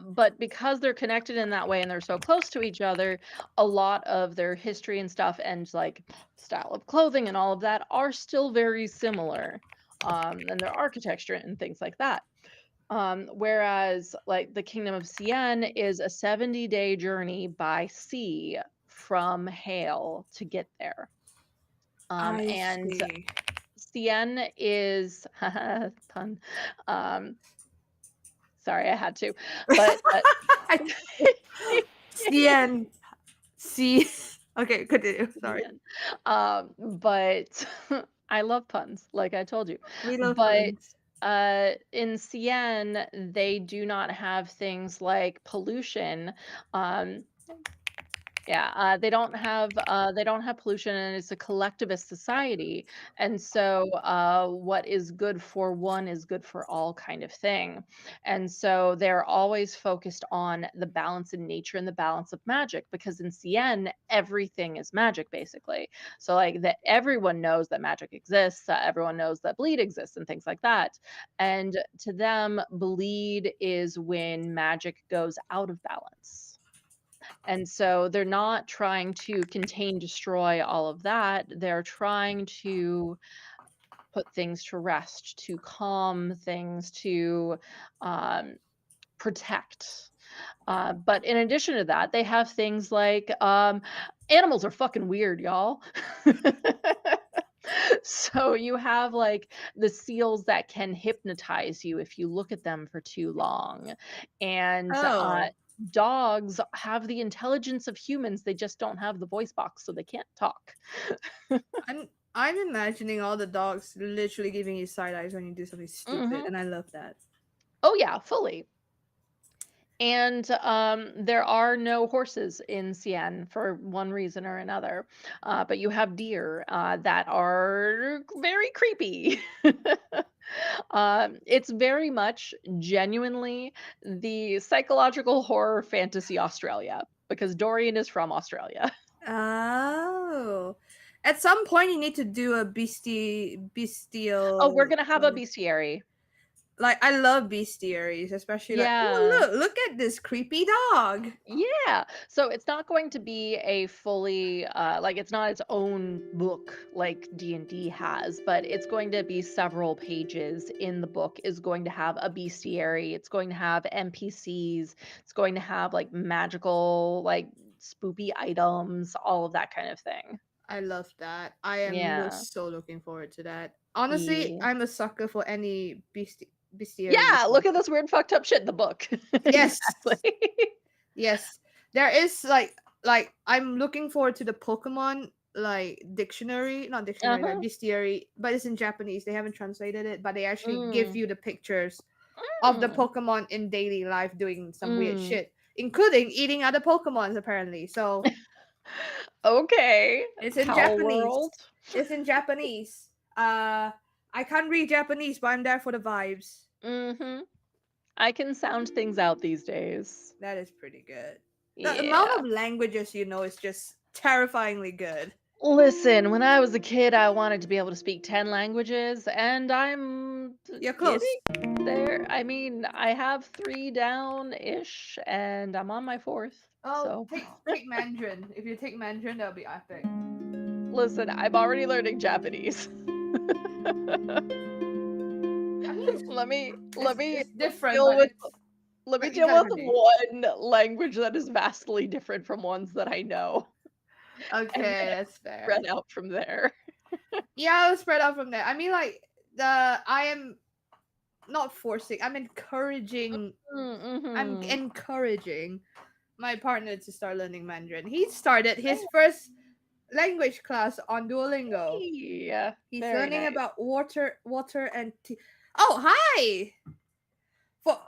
But because they're connected in that way and they're so close to each other, a lot of their history and stuff and like style of clothing and all of that are still very similar. And their architecture and things like that. Whereas like the Kingdom of Cien is a 70-day journey by sea from Hale to get there. I And see. Cien is pun. Um, sorry, I had to, but Cien. C. Okay, continue. Sorry. Cien. But I love puns, like I told you. We love But puns. in Cien, they do not have things like pollution. Um, Yeah, they don't have pollution, and it's a collectivist society. And so what is good for one is good for all kind of thing. And so they're always focused on the balance in nature and the balance of magic, because in CN everything is magic basically. So like that everyone knows that magic exists, everyone knows that bleed exists and things like that. And to them bleed is when magic goes out of balance. And so they're not trying to contain, destroy all of that. They're trying to put things to rest, to calm things, to um, protect. But in addition to that, they have things like animals are fucking weird, y'all. So you have like the seals that can hypnotize you if you look at them for too long. And Oh, dogs have the intelligence of humans, they just don't have the voice box, so they can't talk. I'm imagining all the dogs literally giving you side eyes when you do something stupid, Hmm. and I love that. Oh yeah, fully. And there are no horses in Cien for one reason or another, but you have deer that are very creepy. It's very much genuinely the psychological horror fantasy Australia, because Dorian is from Australia. Oh, at some point you need to do a Oh, we're bestial. gonna have a bestiary. Like I love bestiaries, especially like, Yeah. oh look at this creepy dog. Yeah. So it's not going to be a fully like it's not its own book like D&D has, but it's going to be several pages in the book is going to have a bestiary. It's going to have NPCs. It's going to have like magical like spoopy items, all of that kind of thing. I love that. I am Yeah. so looking forward to that. Honestly, Yeah. I'm a sucker for any bestiary Yeah, look stuff. at this weird fucked up shit in the book. Yes, Exactly. yes. There is like I'm looking forward to the Pokemon like dictionary, not dictionary, like Uh-huh. bestiary, but it's in Japanese. They haven't translated it, but they actually give Mm. you the pictures of the Mm. Pokemon in daily life doing some weird Mm. shit, including eating other Pokemons apparently. So Okay. it's in Pal Japanese. World. It's in Japanese. I can't read Japanese, but I'm there for the vibes. Mhm. I can sound things out these days. That is pretty good. The amount Yeah. of languages you know is just terrifyingly good. Listen, when I was a kid, I wanted to be able to speak 10 languages, and I'm You're close. getting there. I mean, I have 3 down-ish, and I'm on my 4th. Oh, So, take Mandarin. If you take Mandarin, that'll be epic. listen, I'm already learning Japanese. I mean, Let me it's different, deal but with it's let me but you deal gotta with continue. one language that is vastly different from ones that I know, and Okay, then that's fair. spread out from there. Yeah, I'll spread out from there. I mean, like I am not forcing. I'm Mhm. encouraging my partner to start learning Mandarin. He started his first language class on Duolingo. Yeah, He's very learning nice. about water and tea. Oh, hi! For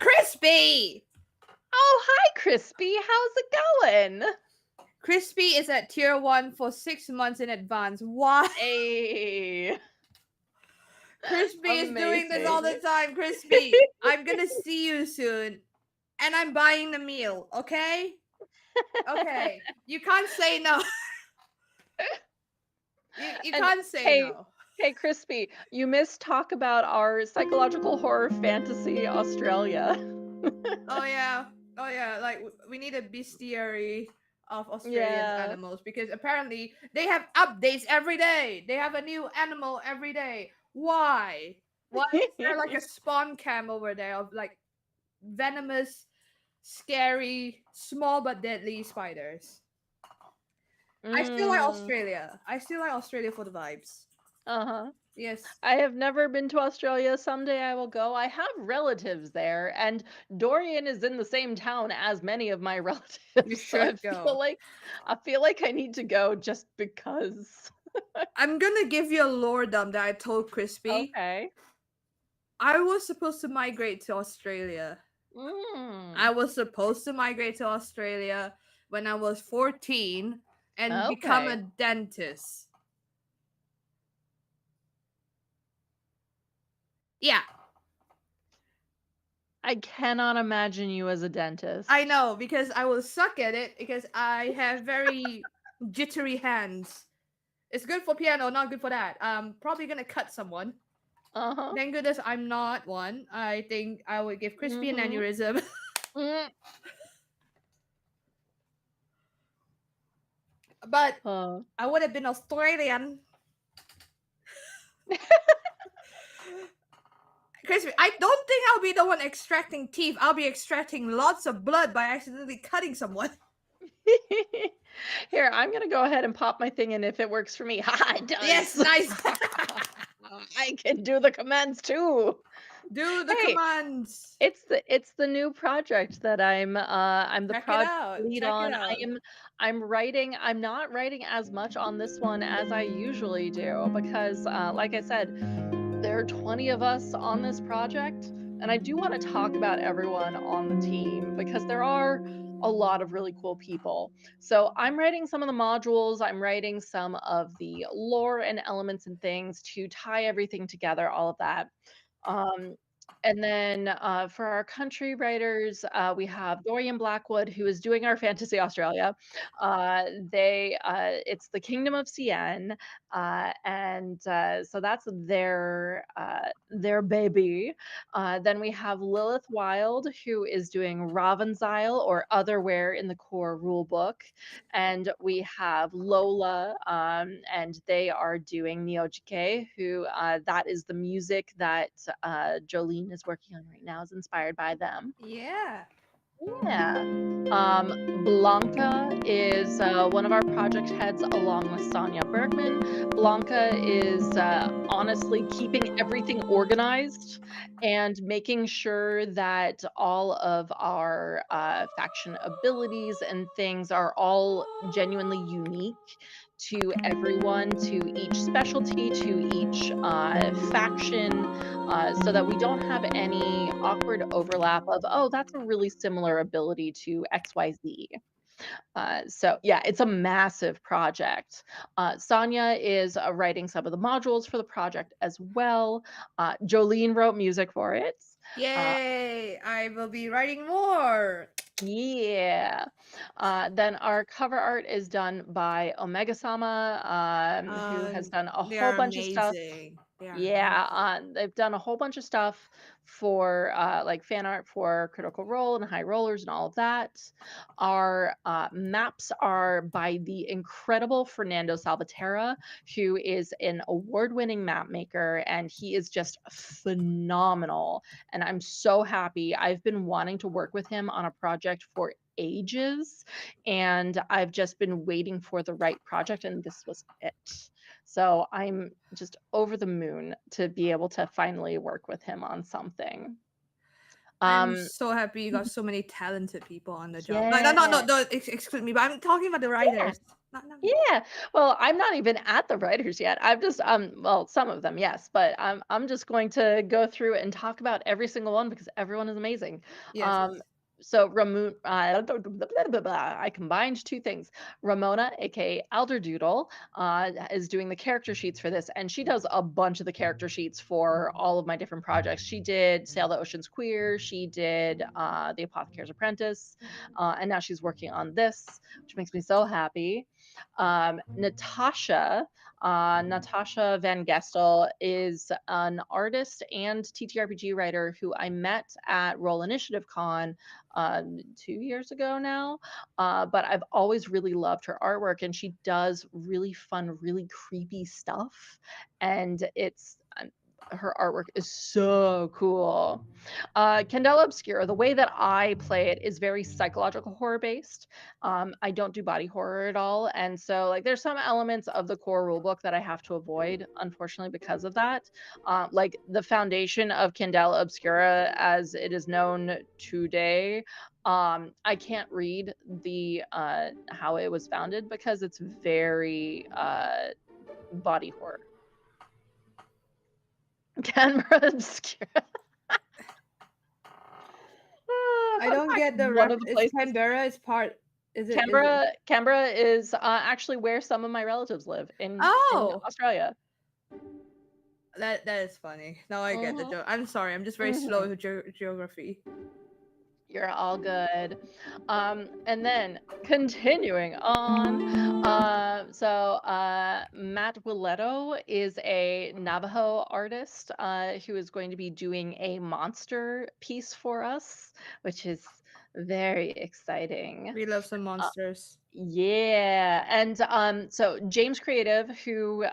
Crispy! Oh, hi, Crispy. How's it going? Crispy is at tier 1 for 6 months in advance. Why? Hey, Crispy is doing this all amazing. the time. Crispy, I'm gonna see you soon. And I'm buying the meal, okay? Okay. You can't say no. You And can't say hey, no. hey, Crispy, you missed talk about our psychological horror fantasy Australia. Oh yeah. Oh yeah. Like we need a bestiary of Australian Yeah. animals because apparently they have updates every day. They have a new animal every day. Why? Why is there like a spawn cam over there of like venomous, scary, small but deadly spiders? I still like Mm, Australia. I still like Australia for the vibes. uh-huh. Yes, I have never been to Australia. Someday I will go. I have relatives there, and Dorian is in the same town as many of my you relatives. So should go. I feel like I need to go just because. I'm gonna give you a lore dump that I told Crispy. Okay. I was supposed to migrate to Australia. I Mm, was supposed to migrate to Australia when I was 14 and become a okay. dentist. Yeah, I cannot imagine you as a I dentist. know because I will suck at it because I have very jittery hands. It's good for piano, not good for that. I'm probably gonna cut someone. Uh-huh. Thank goodness I'm not one. I think I would give Crispy an Mm-hmm. aneurysm. Mm. But Uh, I would have been Australian. Crispy, I don't think I'll be the one extracting teeth. I'll be extracting lots of blood by accidentally cutting someone. Here, I'm gonna go ahead and pop my thing in if it works for me. Ha, it Yes, does. nice. I can do the commands too. Do the Hey, commands. it's the new project that I'm the Check it project out. lead Check it on. out. I'm not writing as much on this one as I usually do because like I said, there are 20 of us on this project, and I do want to talk about everyone on the team because there are a lot of really cool people. So I'm writing some of the modules, I'm writing some of the lore and elements and things to tie everything together, all of that. Um, and then for our country writers, we have Dorian Blackwood, who is doing our Fantasy Australia. It's the Kingdom of Cien, and so that's their baby. Then we have Lilith Wild, who is doing Ravensisle or Otherwhere in the core rule book, and we have Lola, and they are doing Neojike, who that is the music that Jolene is working on right now, is inspired by them. Yeah. Yeah. Blanca is one of our project heads along with Sonia Bergman. Blanca is honestly keeping everything organized and making sure that all of our faction abilities and things are all genuinely unique to everyone, to each specialty, to each faction, so that we don't have any awkward overlap of, oh, that's a really similar ability to XYZ. So yeah, it's a massive project. Sonia is writing some of the modules for the project as well. Jolene wrote music for it. Uh, Yay! I will be writing more. yeah. Then our cover art is done by Omega Sama, who has done a They whole are bunch of stuff. amazing. They are Yeah, amazing. they've done a whole bunch of stuff for like fan art for Critical Role and High Rollers and all of that. Our maps are by the incredible Fernando Salvaterra, who is an award-winning map maker, and he is just phenomenal. And I'm so happy. I've been wanting to work with him on a project for ages, and I've just been waiting for the right project, and this was it. So I'm just over the moon to be able to finally work with him on something. I'm Um, so happy you got so many talented people on the job. No, no, no, no, yeah, no excuse me, but I'm talking about the yeah, writers. Not me. yeah. Well, I'm not even at the writers yet. I've just well, some of them, yes, but I'm just going to go through and talk about every single one because everyone is amazing. Yes. Um, so I combined two things. Ramona, aka Alderdoodle, is doing the character sheets for this, and she does a bunch of the character sheets for all of my different projects. She did Sail the Oceans Queer, she did The Apothecare's Apprentice, and now she's working on this, which makes me so happy. Natasha Van Gestel is an artist and TTRPG writer who I met at Roll Initiative Con 2 years ago now. But I've always really loved her artwork, and she does really fun, really creepy stuff. And her artwork is so cool. Candela Obscura, the way that I play it is very psychological horror based. I don't do body horror at all, and so like there's some elements of the core rulebook that I have to avoid, unfortunately, because of that. Like the foundation of Candela Obscura, as it is known today, I can't read the how it was founded because it's very body horror. Canberra Obscura. I don't get the One of the Is places. Canberra is part. Is it? Canberra is actually where some of my relatives live in Australia. That is funny. Now I get the joke. I'm sorry. I'm just very slow with geography. You're all good. And then continuing on, so Matt Willetto is a Navajo artist who is going to be doing a monster piece for us, which is very exciting. We love some monsters. Yeah, and so James Creative, who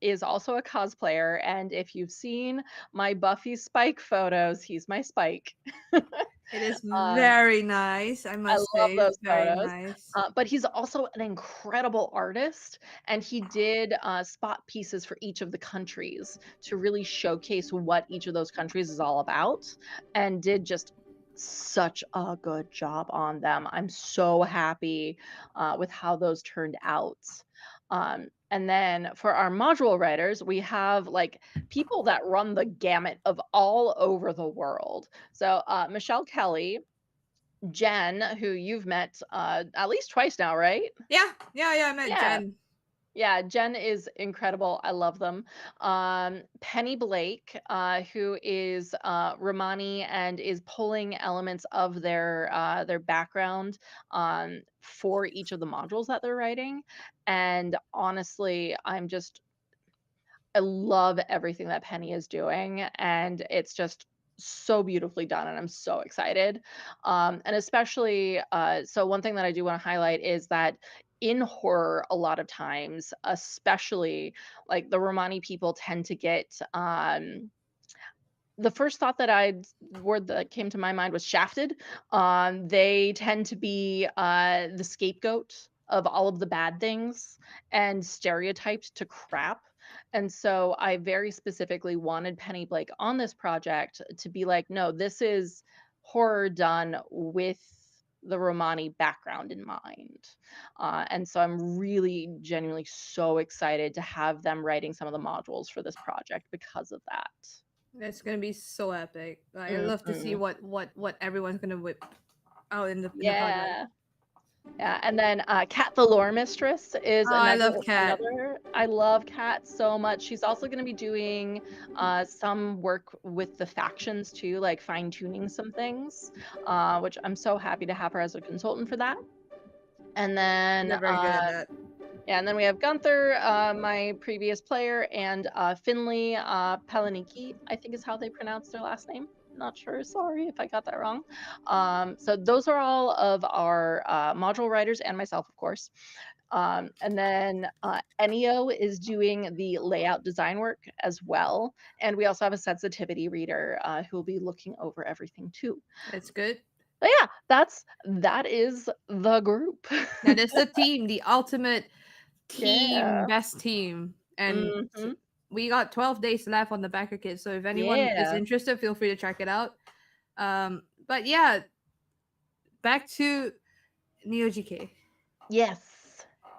is also a cosplayer, and if you've seen my Buffy Spike photos, he's my Spike. It is very nice, I must say. I love those very photos. nice. But he's also an incredible artist, and he did spot pieces for each of the countries to really showcase what each of those countries is all about, and did just such a good job on them. I'm so happy with how those turned out. And then for our module writers, we have like people that run the gamut of all over the world. So Michelle Kelly, Jen, who you've met at least twice now, right? Yeah, I met Jen. Yeah, Jen is incredible. I love them. Penny Blake, who is Romani and is pulling elements of their background for each of the modules that they're writing. And honestly, I love everything that Penny is doing, and it's just so beautifully done, and I'm so excited. And especially, so one thing that I do want to highlight is that in horror, a lot of times, especially like the Romani people tend to get the first word that came to my mind was shafted. They tend to be the scapegoat of all of the bad things and stereotyped to crap. And so I very specifically wanted Penny Blake on this project to be like, no, this is horror done with the Romani background in mind. And so I'm really genuinely so excited to have them writing some of the modules for this project because of that. It's gonna be so epic. Like, I love to see what everyone's gonna whip out in the project. Yeah, and then Kat the Lore Mistress is I love Kat. I love Kat so much. She's also going to be doing some work with the factions too, like fine-tuning some things, which I'm so happy to have her as a consultant for that. And then They're very good at that. Yeah, and then we have Gunther, my previous player, and Finley Palaniki, I think is how they pronounce their last name. Not sure, sorry if I got that wrong. So those are all of our module writers and myself, of course. And then Ennio is doing the layout design work as well. And we also have a sensitivity reader who will be looking over everything too. That's good. But yeah, that is the group. That is the team, the ultimate team, best team. And we got 12 days left on the backer kit, so if anyone is interested, feel free to check it out. But yeah, back to Neo GK. Yes,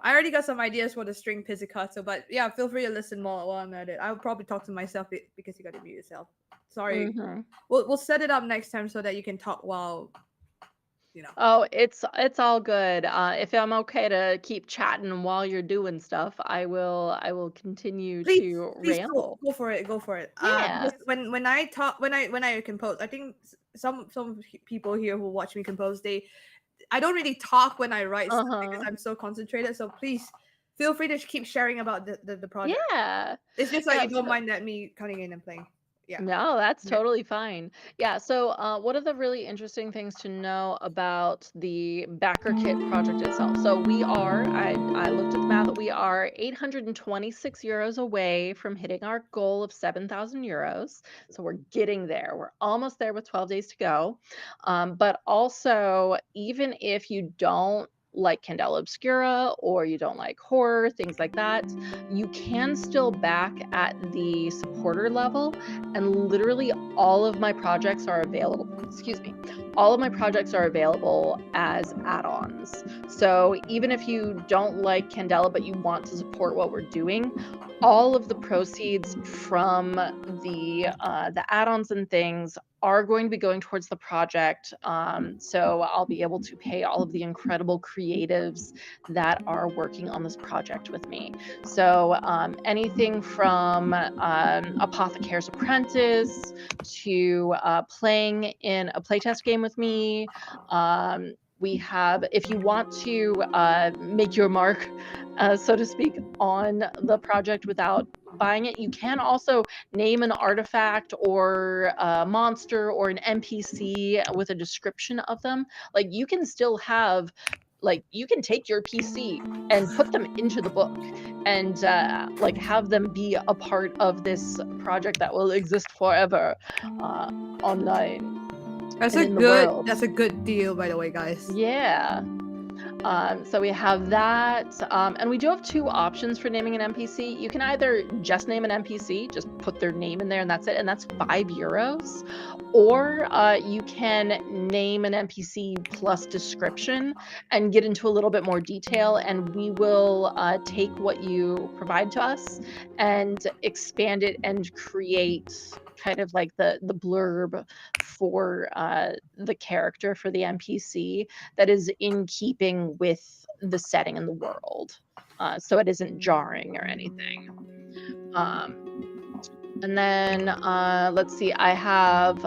I already got some ideas for the string pizzicato, but yeah, feel free to listen more while I'm at it. I'll probably talk to myself because you got to mute yourself. Sorry. We'll set it up next time so that you can talk while Oh, it's all good. If I'm okay to keep chatting while you're doing stuff, I will continue to ramble. Go for it. Yeah. When I compose, I think some people here who watch me compose, I don't really talk when I write stuff because I'm so concentrated. So please feel free to keep sharing about the project. Yeah. It's just like you don't mind that me cutting in and playing. Yeah. No, that's totally fine. Yeah, so one of the really interesting things to know about the backer kit project itself. So I looked at the map, we are are 826 euros away from hitting our goal of 7,000 euros. So we're getting there. We're almost there with 12 days to go. But also, even if you don't like Candela Obscura or you don't like horror, things like that, you can still back at the supporter level, and literally all of my projects are available. Excuse me. All of my projects are available as add-ons. So even if you don't like Candela but you want to support what we're doing, all of the proceeds from the add-ons and things are going to be going towards the project. So I'll be able to pay all of the incredible creatives that are working on this project with me. So anything from Apothecary's Apprentice to playing in a playtest game with me. We have, if you want to make your mark, so to speak, on the project without buying it, you can also name an artifact or a monster or an NPC with a description of them. Like, you can still have, like, you can take your PC and put them into the book and like have them be a part of this project that will exist forever online. That's and a in the good. world. That's a good deal, by the way, guys. Yeah. So we have that, and we do have two options for naming an NPC. You can either just name an NPC, just put their name in there and that's it, and that's 5 euros. Or you can name an NPC plus description and get into a little bit more detail, and we will take what you provide to us and expand it and create kind of like the blurb for the character for the NPC that is in keeping with the setting and the world, so it isn't jarring or anything. And then let's see, I have,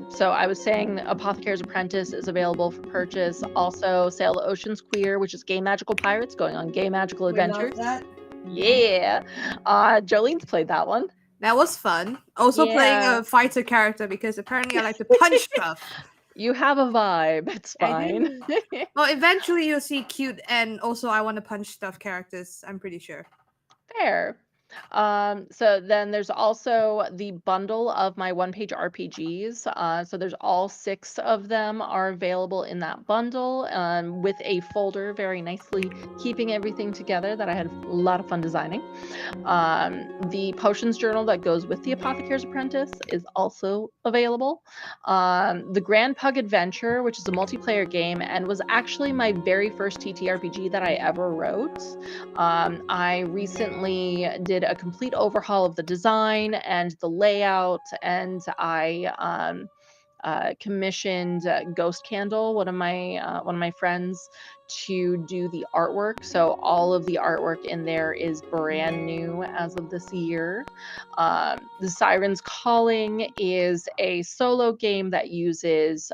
so I was saying Apothecary's Apprentice is available for purchase. Also, Sail the Oceans Queer, which is gay magical pirates going on gay magical adventures. We love that. Yeah. Jolene's played that one. That was fun. Also playing Yeah. a fighter character because apparently I like to punch stuff. You have a vibe. It's fine. Well, eventually you'll see cute and also I want to punch stuff characters, I'm pretty sure. Fair. So then there's also the bundle of my one-page RPGs. So there's all 6 of them are available in that bundle, with a folder very nicely keeping everything together that I had a lot of fun designing. The potions journal that goes with the Apothecary's Apprentice is also available. The Grand Pug Adventure, which is a multiplayer game and was actually my very first TTRPG that I ever wrote. I recently did a complete overhaul of the design and the layout, and I commissioned Ghost Candle, one of my friends, to do the artwork. So all of the artwork in there is brand new as of this year. The Siren's Calling is a solo game that uses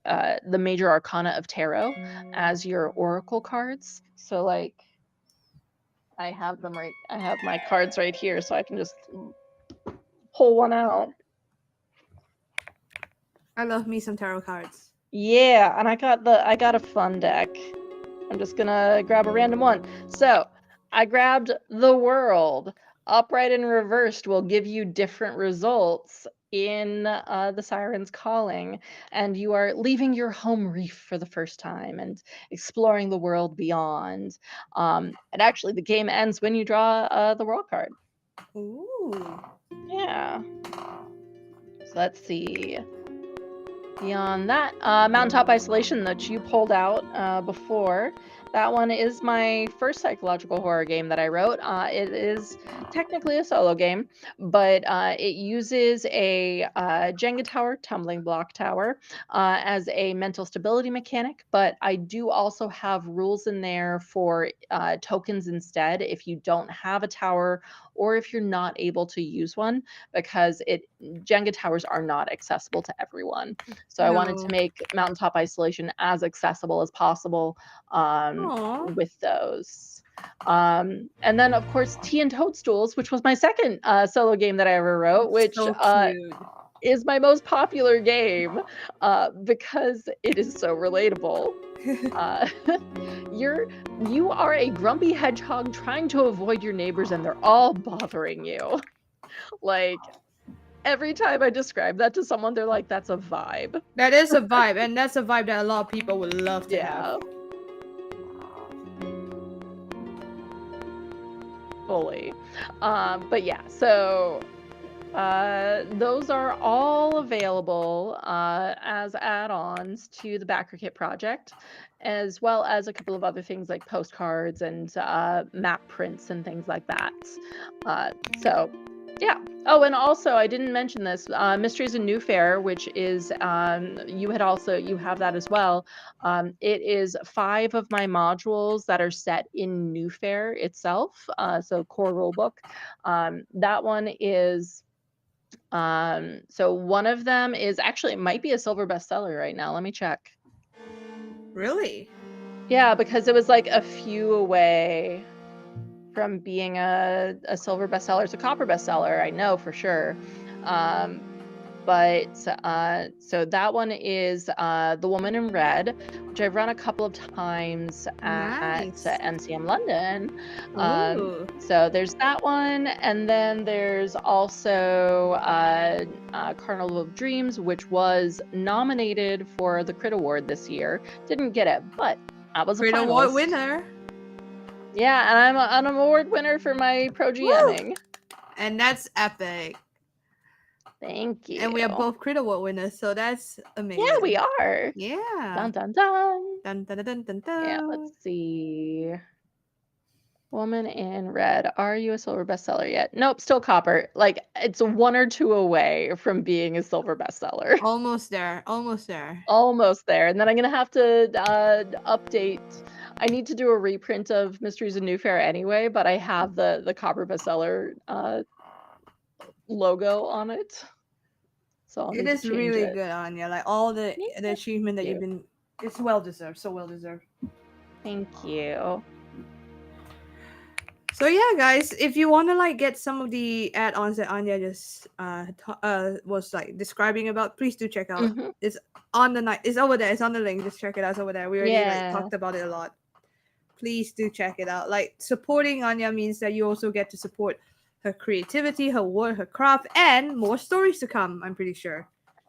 the major arcana of tarot as your oracle cards. So like, I have my cards right here, so I can just pull one out. I love me some tarot cards. Yeah, and I got a fun deck. I'm just gonna grab a random one. So I grabbed the World. Upright and reversed will give you different results in the Siren's Calling, and you are leaving your home reef for the first time and exploring the world beyond. And actually, the game ends when you draw the World card. Ooh. Yeah. So let's see. Beyond that, Mountaintop Isolation that you pulled out before. That one is my first psychological horror game that I wrote. It is technically a solo game, but it uses a Jenga tower, tumbling block tower, as a mental stability mechanic. But I do also have rules in there for tokens instead if you don't have a tower or if you're not able to use one, because Jenga towers are not accessible to everyone. So I wanted to make Mountaintop Isolation as accessible as possible with those. And then, of course, Tea and Toadstools, which was my second solo game that I ever wrote, which so cute. is my most popular game because it is so relatable. Uh, you are a grumpy hedgehog trying to avoid your neighbors, and they're all bothering you. Like every time I describe that to someone, they're like, "That's a vibe." That is a vibe, and that's a vibe that a lot of people would love to have. Yeah, fully. But yeah, so those are all available as add-ons to the Backer Kit project, as well as a couple of other things like postcards and map prints and things like that. So yeah. Oh, and also I didn't mention this, Mysteries in New Fair, which is you have that as well. It is 5 of my modules that are set in New Fair itself, so core rulebook. That one is so one of them is actually, it might be a silver bestseller right now. Let me check. Really? Yeah, because it was like a few away from being a silver bestseller. It's a copper bestseller, I know for sure. But so that one is The Woman in Red, which I've run a couple of times at Nice. NCM London. Ooh. So there's that one, and then there's also Carnival of Dreams, which was nominated for the Crit Award this year. Didn't get it, but I was a Crit finalist. Award winner. Yeah, and I'm an award winner for my pro GMing. And that's epic. Thank you. And we are both Crit Award winners, so that's amazing. Yeah, we are. Yeah. Dun dun dun. Dun dun dun dun dun. Yeah, let's see. Woman in Red. Are you a silver bestseller yet? Nope, still copper. Like it's 1 or 2 away from being a silver bestseller. Almost there. Almost there. Almost there. And then I'm gonna have to update. I need to do a reprint of Mysteries of New Fair anyway, but I have the copper bestseller logo on it. So I'll It need is to change really it. good, Anya. Like all the achievement that you've been, it's well deserved. So well deserved. Thank you. So yeah, guys, if you want to like get some of the add-ons that Anya just was like describing about, please do check out. It's on the night. It's over there. It's on the link. Just check it out. It's over there. We already like talked about it a lot. Please do check it out. Like supporting Anya means that you also get to support her creativity, her work, her craft, and more stories to come. I'm pretty sure.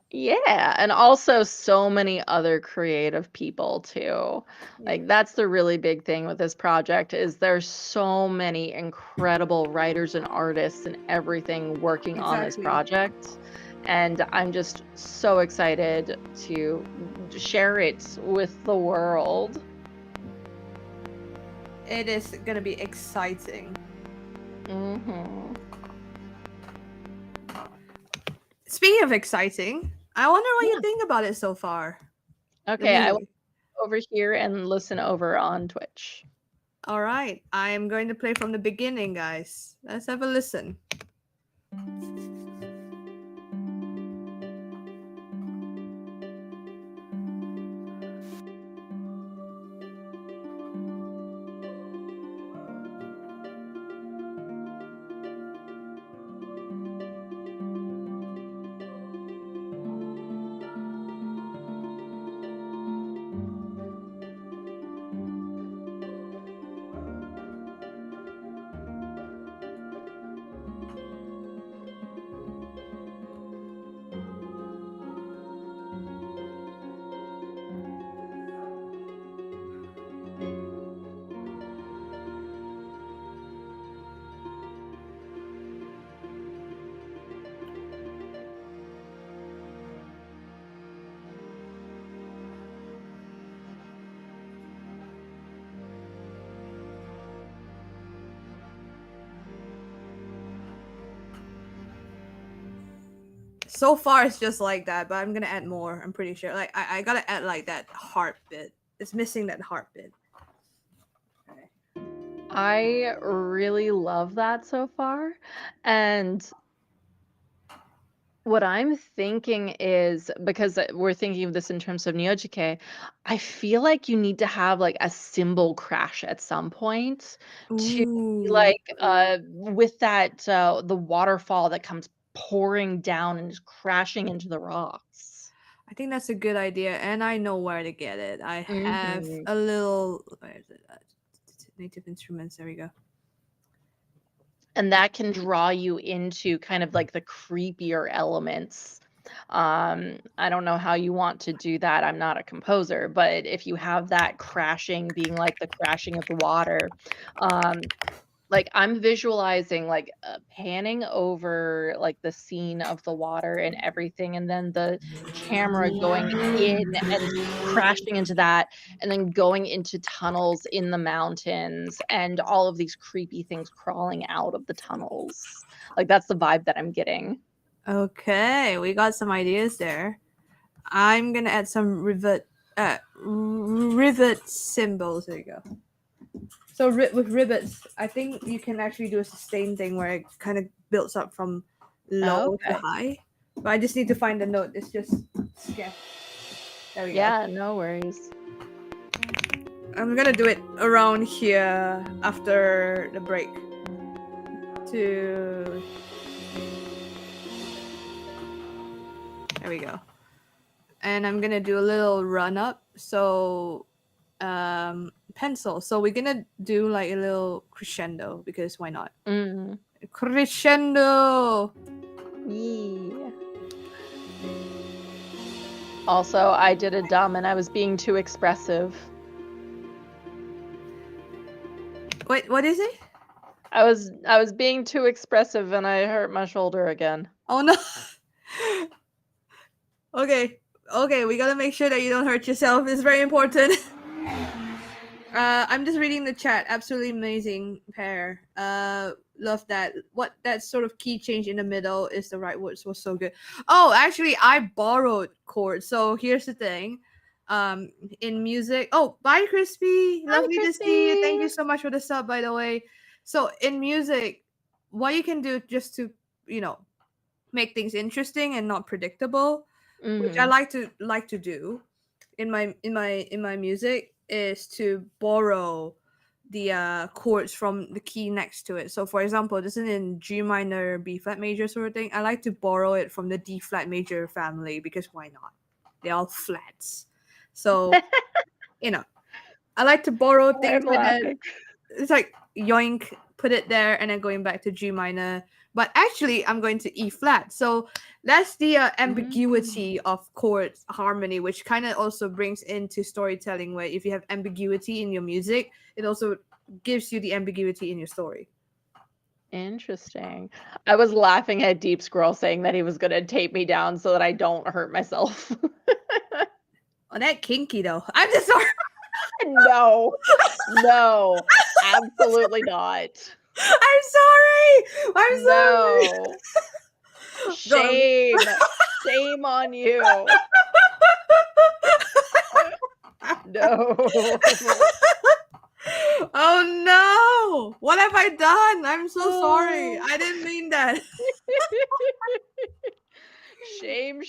Yeah, and also so many other creative people too. Like that's the really big thing with this project is there's so many incredible writers and artists and everything working on this project. And I'm just so excited to share it with the world. It is going to be exciting. Speaking of exciting, I wonder what you think about it so far. Okay, I will go over here and listen over on Twitch. All right, I am going to play from the beginning, guys. Let's have a listen. So far, it's just like that, but I'm gonna add more. I'm pretty sure. Like I gotta add like that heart bit. It's missing that heart bit. Okay. I really love that so far, and what I'm thinking is because we're thinking of this in terms of Neojike, I feel like you need to have like a cymbal crash at some point to like with that the waterfall that comes pouring down and just crashing into the rocks. I think that's a good idea, and I know where to get it. I have Mhm. a little. Where is it? Native instruments. There we go. And that can draw you into kind of like the creepier elements. I don't know how you want to do that. I'm not a composer, but if you have that crashing being like the crashing of the water, um, like I'm visualizing like panning over like the scene of the water and everything, and then the camera going in and crashing into that, and then going into tunnels in the mountains and all of these creepy things crawling out of the tunnels. Like that's the vibe that I'm getting. Okay, we got some ideas there. I'm gonna add some rivet symbols. There you go. So with rivets, I think you can actually do a sustain thing where it kind of builds up from low to Okay. high. But I just need to find the note. It's just sketch. There we go. Yeah, no worries. I'm gonna do it around here after the break. There we go. And I'm gonna do a little run up. So pencil. So we're gonna do like a little crescendo because why not? Mm. Crescendo. Yeah. Also, I did a dumb and I was being too expressive. Wait, what is it? I was being too expressive and I hurt my shoulder again. Oh no. Okay, we gotta make sure that you don't hurt yourself. It's very important. I'm just reading the chat. Absolutely amazing pair. Love that. What that sort of key change in the middle is the right words was so good. Oh, actually, I borrowed chords. So here's the thing. In music. Oh, bye, Crispy. Hi, Lovely to see you. Thank you Crispy. so much for the sub, by the way. So in music, what you can do just to make things interesting and not predictable, which I like to do in my music, is to borrow the chords from the key next to it. So for example, this is in G minor B flat major sort of thing. I like to borrow it from the D flat major family because why not? They're all flats. So I like to borrow things I'm like that. laughing. It's like yoink, put it there, and then going back to G minor. But actually, I'm going to E flat. So that's the ambiguity of chord harmony, which kind of also brings into storytelling, where if you have ambiguity in your music, it also gives you the ambiguity in your story. Interesting. I was laughing at Deep Scroll saying that he was going to tape me down so that I don't hurt myself. Oh, that kinky though. I'm just sorry. No, absolutely not. I'm sorry. I'm sorry. No. Shame. Shame on you. No. Oh no! What have I done? I'm so sorry. I didn't mean that. Shame.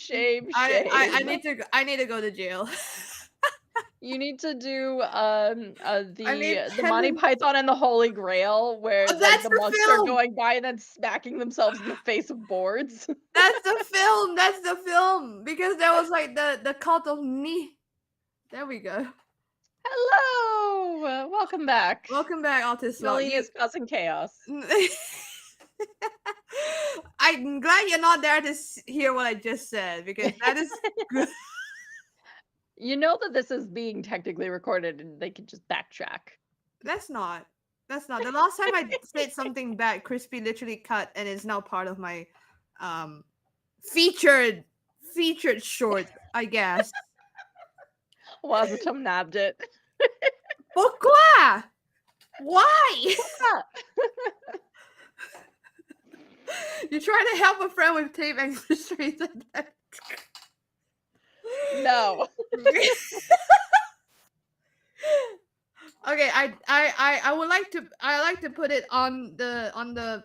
I need to go to jail. You need to do need the Monty Python and the Holy Grail, where like that's the the monks are film! going by and then smacking themselves in the face of boards. That's the film. That's the film. Because there was like the cult of Ni. There we go. Hello, welcome back. Welcome back, Artist Log. LaLionne is causing chaos. I'm glad you're not there to hear what I just said, because that is good. You know that this is being technically recorded and they can just backtrack. That's not. The last time I said something bad, Crispy literally cut and is now part of my featured short, I guess. Wazatum nabbed it. Pourquoi? Why? You try to help a friend with tape and straight like that. No. Okay, I would like to put it on the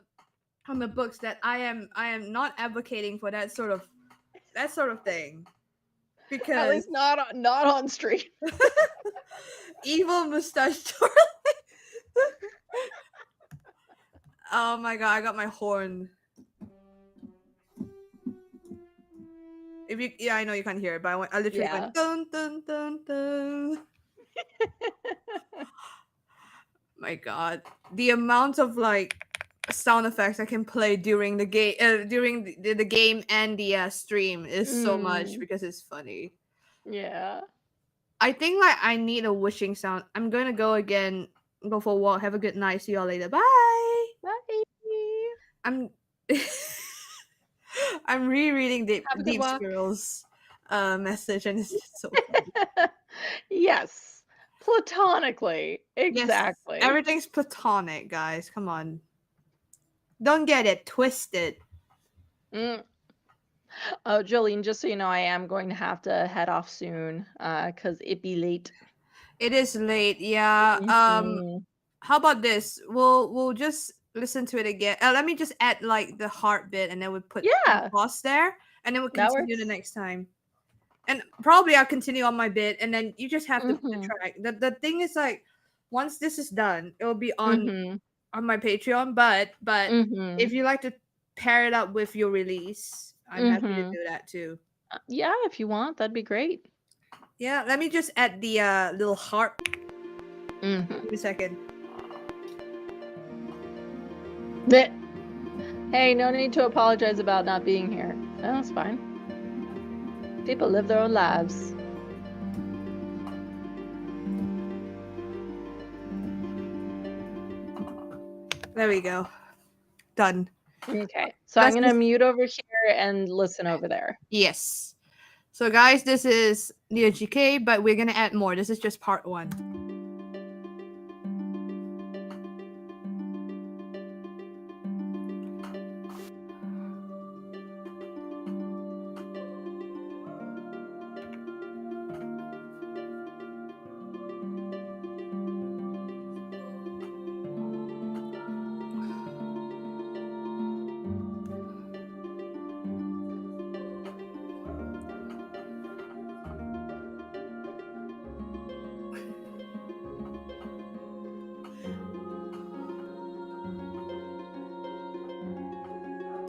books that I am not advocating for that sort of thing, because At least not on stream. Evil mustache twirling. Oh my god, I got my horn. If you, yeah, I know you can't hear it, but I literally Yeah. went dun dun dun dun. My God, the amount of like sound effects I can play during the game, during the game and the stream is so much Mm, because it's funny. yeah. I think like I need a wishing sound. I'm gonna go again, go for a walk. Have a good night. See y'all later. Bye. Bye. I'm I'm rereading Have a good Deep walk. Squirrel's message, and it's just so funny. Yes. Platonically. Yes, Exactly. everything's platonic, guys. Come on, don't get it twisted. Mm. Oh, Jolene, just so you know, I am going to have to head off soon, because it be late. It is late. Yeah. Mhm. How about this? We'll just listen to it again. Let me just add like the heart bit, and then we put Yeah, pause there, and then we'll that continue the works. next time. And probably I'll continue on my bit, and then you just have to put the Mhm. track. The thing is like, once this is done, it will be Mhm. on my Patreon. But if Mhm. you like to pair it up with your release, I'm happy to Mhm. do that too. Yeah, if you want, that'd be great. Yeah, let me just add the little heart. Mhm. Give me a second. Bleh. Hey, no need to apologize about not being here. No, that's fine. People live their own lives. There we go. Done. Okay, so I'm Let's gonna just mute over here and listen over there. yes. So guys, this is Neo GK, but we're gonna add more. This is just part one.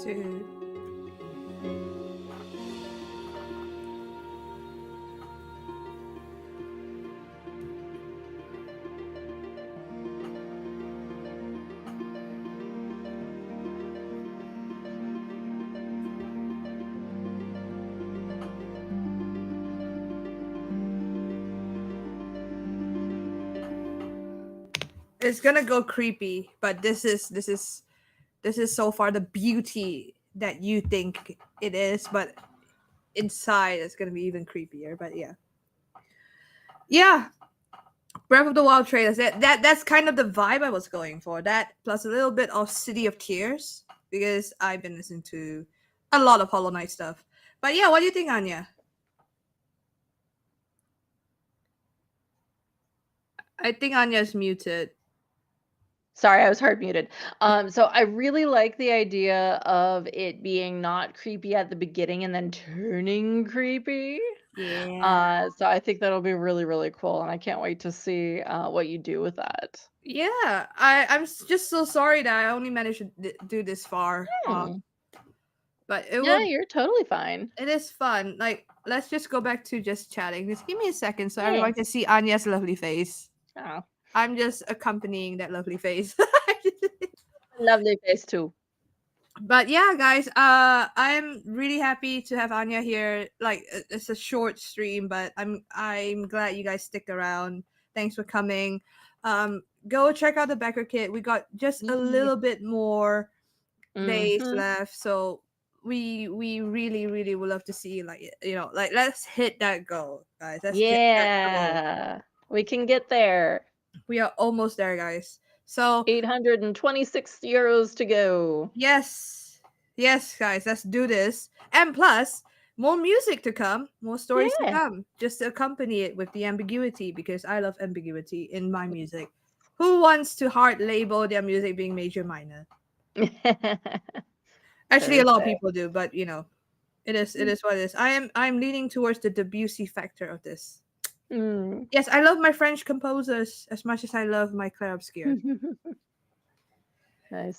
Two. It's gonna go creepy, but this is so far the beauty that you think it is, but inside it's gonna be even creepier. But yeah. Breath of the Wild trailers. That's kind of the vibe I was going for. That plus a little bit of City of Tears because I've been listening to a lot of Hollow Knight stuff. But yeah, what do you think, Anya? I think Anya's muted. Sorry, I was hard muted. So I really like the idea of it being not creepy at the beginning and then turning creepy. Yeah. So I think that'll be really, really cool, and I can't wait to see what you do with that. Yeah, I'm just so sorry that I only managed to do this far. Hmm. But it Yeah, will. you're totally fine. It is fun. Like, let's just go back to just chatting. Just give me a second so Yeah. everyone can see Anya's lovely face. Oh, I'm just accompanying that lovely face. lovely face too. But yeah, guys, I'm really happy to have Anya here. Like, it's a short stream, but I'm glad you guys stick around. Thanks for coming. Go check out the Becker kit. We got just a Yeah. little bit more days Mm-hmm. left, so we really really would love to see, like, like, let's hit that goal, guys. Let's hit that goal. Yeah, we can get there. We are almost there, guys. So 826 euros to go. yes, yes, guys, let's do this. And plus, more music to come, more stories to Yeah. come, just to accompany it with the ambiguity, because I love ambiguity in my music. Who wants to hard label their music being major minor? Actually, a lot of Perfect. people do, but it is what it is. I'm leaning towards the Debussy factor of this. Mm. Yes, I love my French composers as much as I love my Claire Obscure.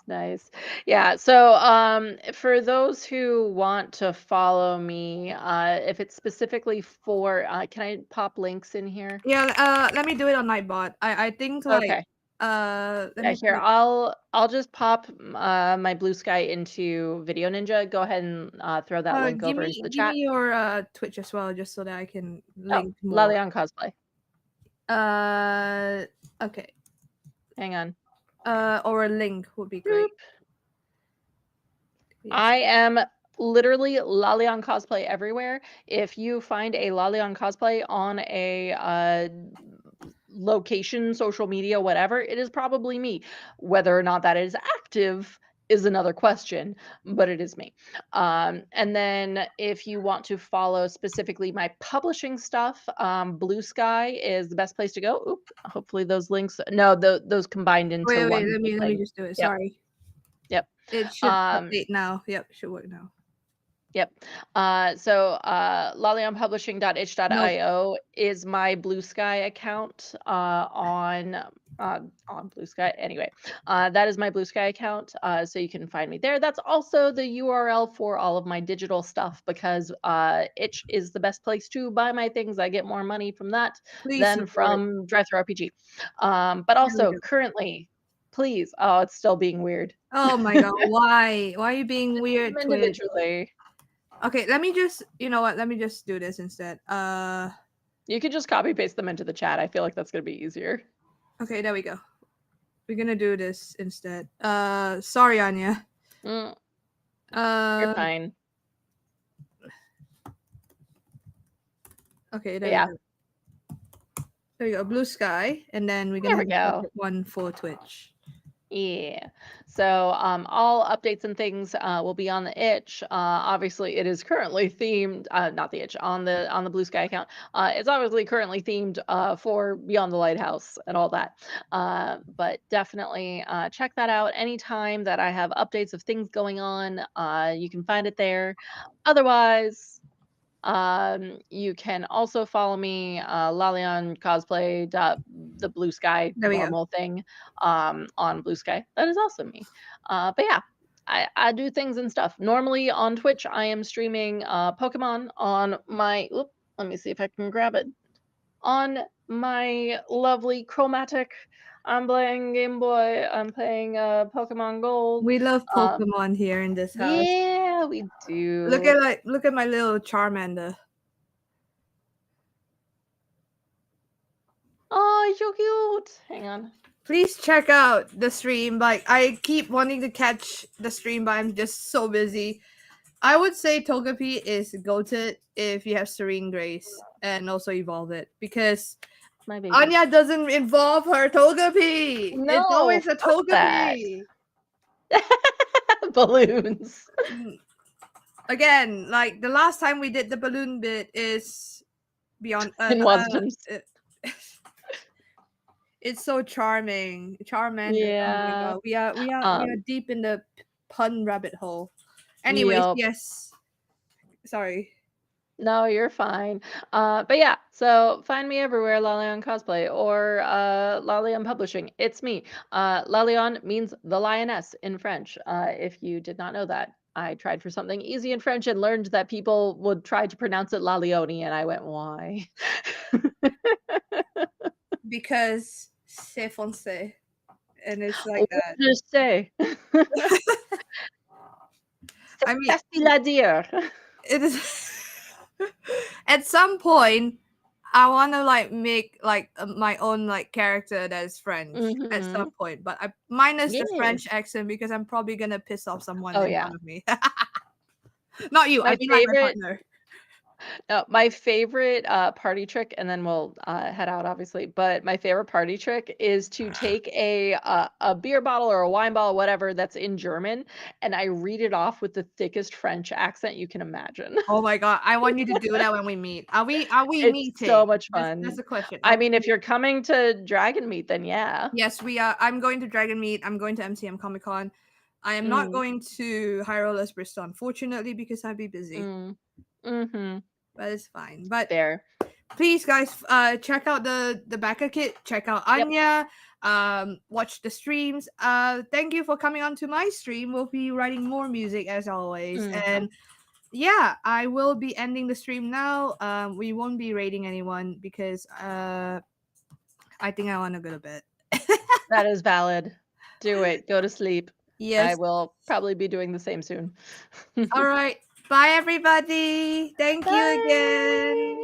Nice. Yeah. So, for those who want to follow me, if it's specifically for, can I pop links in here? Yeah, let me do it on Nightbot. I think like Okay. let Yeah, me here, put I'll just pop my Blue Sky into Video Ninja. Go ahead and throw that link over into the give me chat. your Twitch as well, just so that I can Oh, link more. LaLionne cosplay. Okay. Hang on. Or a link would be great. I am literally LaLionne cosplay everywhere. If you find a LaLionne cosplay on a location, social media, whatever, it is probably me. Whether or not that is active is another question, but it is me. And then if you want to follow specifically my publishing stuff, Blue Sky is the best place to go. Oop, hopefully those links, no, those combined into Wait, one let big me link. just do it. Yep. Sorry. Yep. It should update now. Yep, should work now. Yep. So lalionnepublishing.itch.io is my Blue Sky account on Blue Sky. Anyway, that is my Blue Sky account. So you can find me there. That's also the URL for all of my digital stuff because Itch is the best place to buy my things. I get more money from that Please than support. from DriveThru RPG. But also currently, please. Oh, it's still being weird. Oh my god, why? Why are you being weird, Twitch? Individually. Okay, let me just, you know what? Let me just do this instead. You could just copy paste them into the chat. I feel like that's gonna be easier. Okay, there we go. We're gonna do this instead. Sorry, Anya. You're fine. Okay, there you go. There you go, Blue Sky, and then we're gonna have a separate one for Twitch. Yeah. So all updates and things will be on the Itch. Obviously, it is currently themed, not the Itch, on the Blue Sky account. It's obviously currently themed for Beyond the Lighthouse and all that. But definitely check that out anytime that I have updates of things going on. You can find it there. Otherwise, you can also follow me, LaLionne cosplay the Blue Sky normal thing on Blue Sky. That is also me. But yeah, I do things and stuff. Normally on Twitch, I am streaming Pokemon on my. Let me see if I can grab it on my lovely chromatic. I'm playing Game Boy. I'm playing Pokemon Gold. We love Pokemon here in this house. Yeah, we do. Look at my little Charmander. Oh, so cute. Hang on. Please check out the stream. Like, I keep wanting to catch the stream, but I'm just so busy. I would say Togepi is goated if you have Serene Grace and also evolve it because Anya doesn't involve her Togepi. No, it's always a Togepi. Balloons. Again, like the last time we did the balloon bit is beyond. It's so charming, Charmander. Yeah. Oh my god, we are deep in the pun rabbit hole. Anyways, yes. Sorry. No, you're fine. But yeah, so find me everywhere, LaLionne cosplay or LaLionne publishing. It's me. LaLionne means the lioness in French. If you did not know that, I tried for something easy in French and learned that people would try to pronounce it LaLionne, and I went, why? Because c'est français, and it's like that. Just say. I mean, facile à dire. It is. At some point, I want to like make like my own like character that is French at some point, but I minus the French accent because I'm probably gonna piss off someone in front of me. Not you. I mean, like my partner. No, my favorite party trick, and then we'll head out, obviously. But my favorite party trick is to take a beer bottle or a wine bottle, whatever, that's in German, and I read it off with the thickest French accent you can imagine. Oh my god, I want you to do that when we meet. Are we meeting? It's so much fun. That's the question. I mean, if you're coming to Dragon Meet, then yeah. Yes, we are. I'm going to Dragon Meet. I'm going to MCM Comic Con. I am not going to Hyrule Bristol, unfortunately, because I'd be busy. But it's fine. But there. Please, guys, check out the backer kit. Check out Anya. watch the streams. Thank you for coming on to my stream. We'll be writing more music as always. And yeah, I will be ending the stream now. We won't be raiding anyone because I think I want to go to bed. That is valid. Do it. Go to sleep. Yes. I will probably be doing the same soon. All right. Bye, everybody. Thank you again. Bye.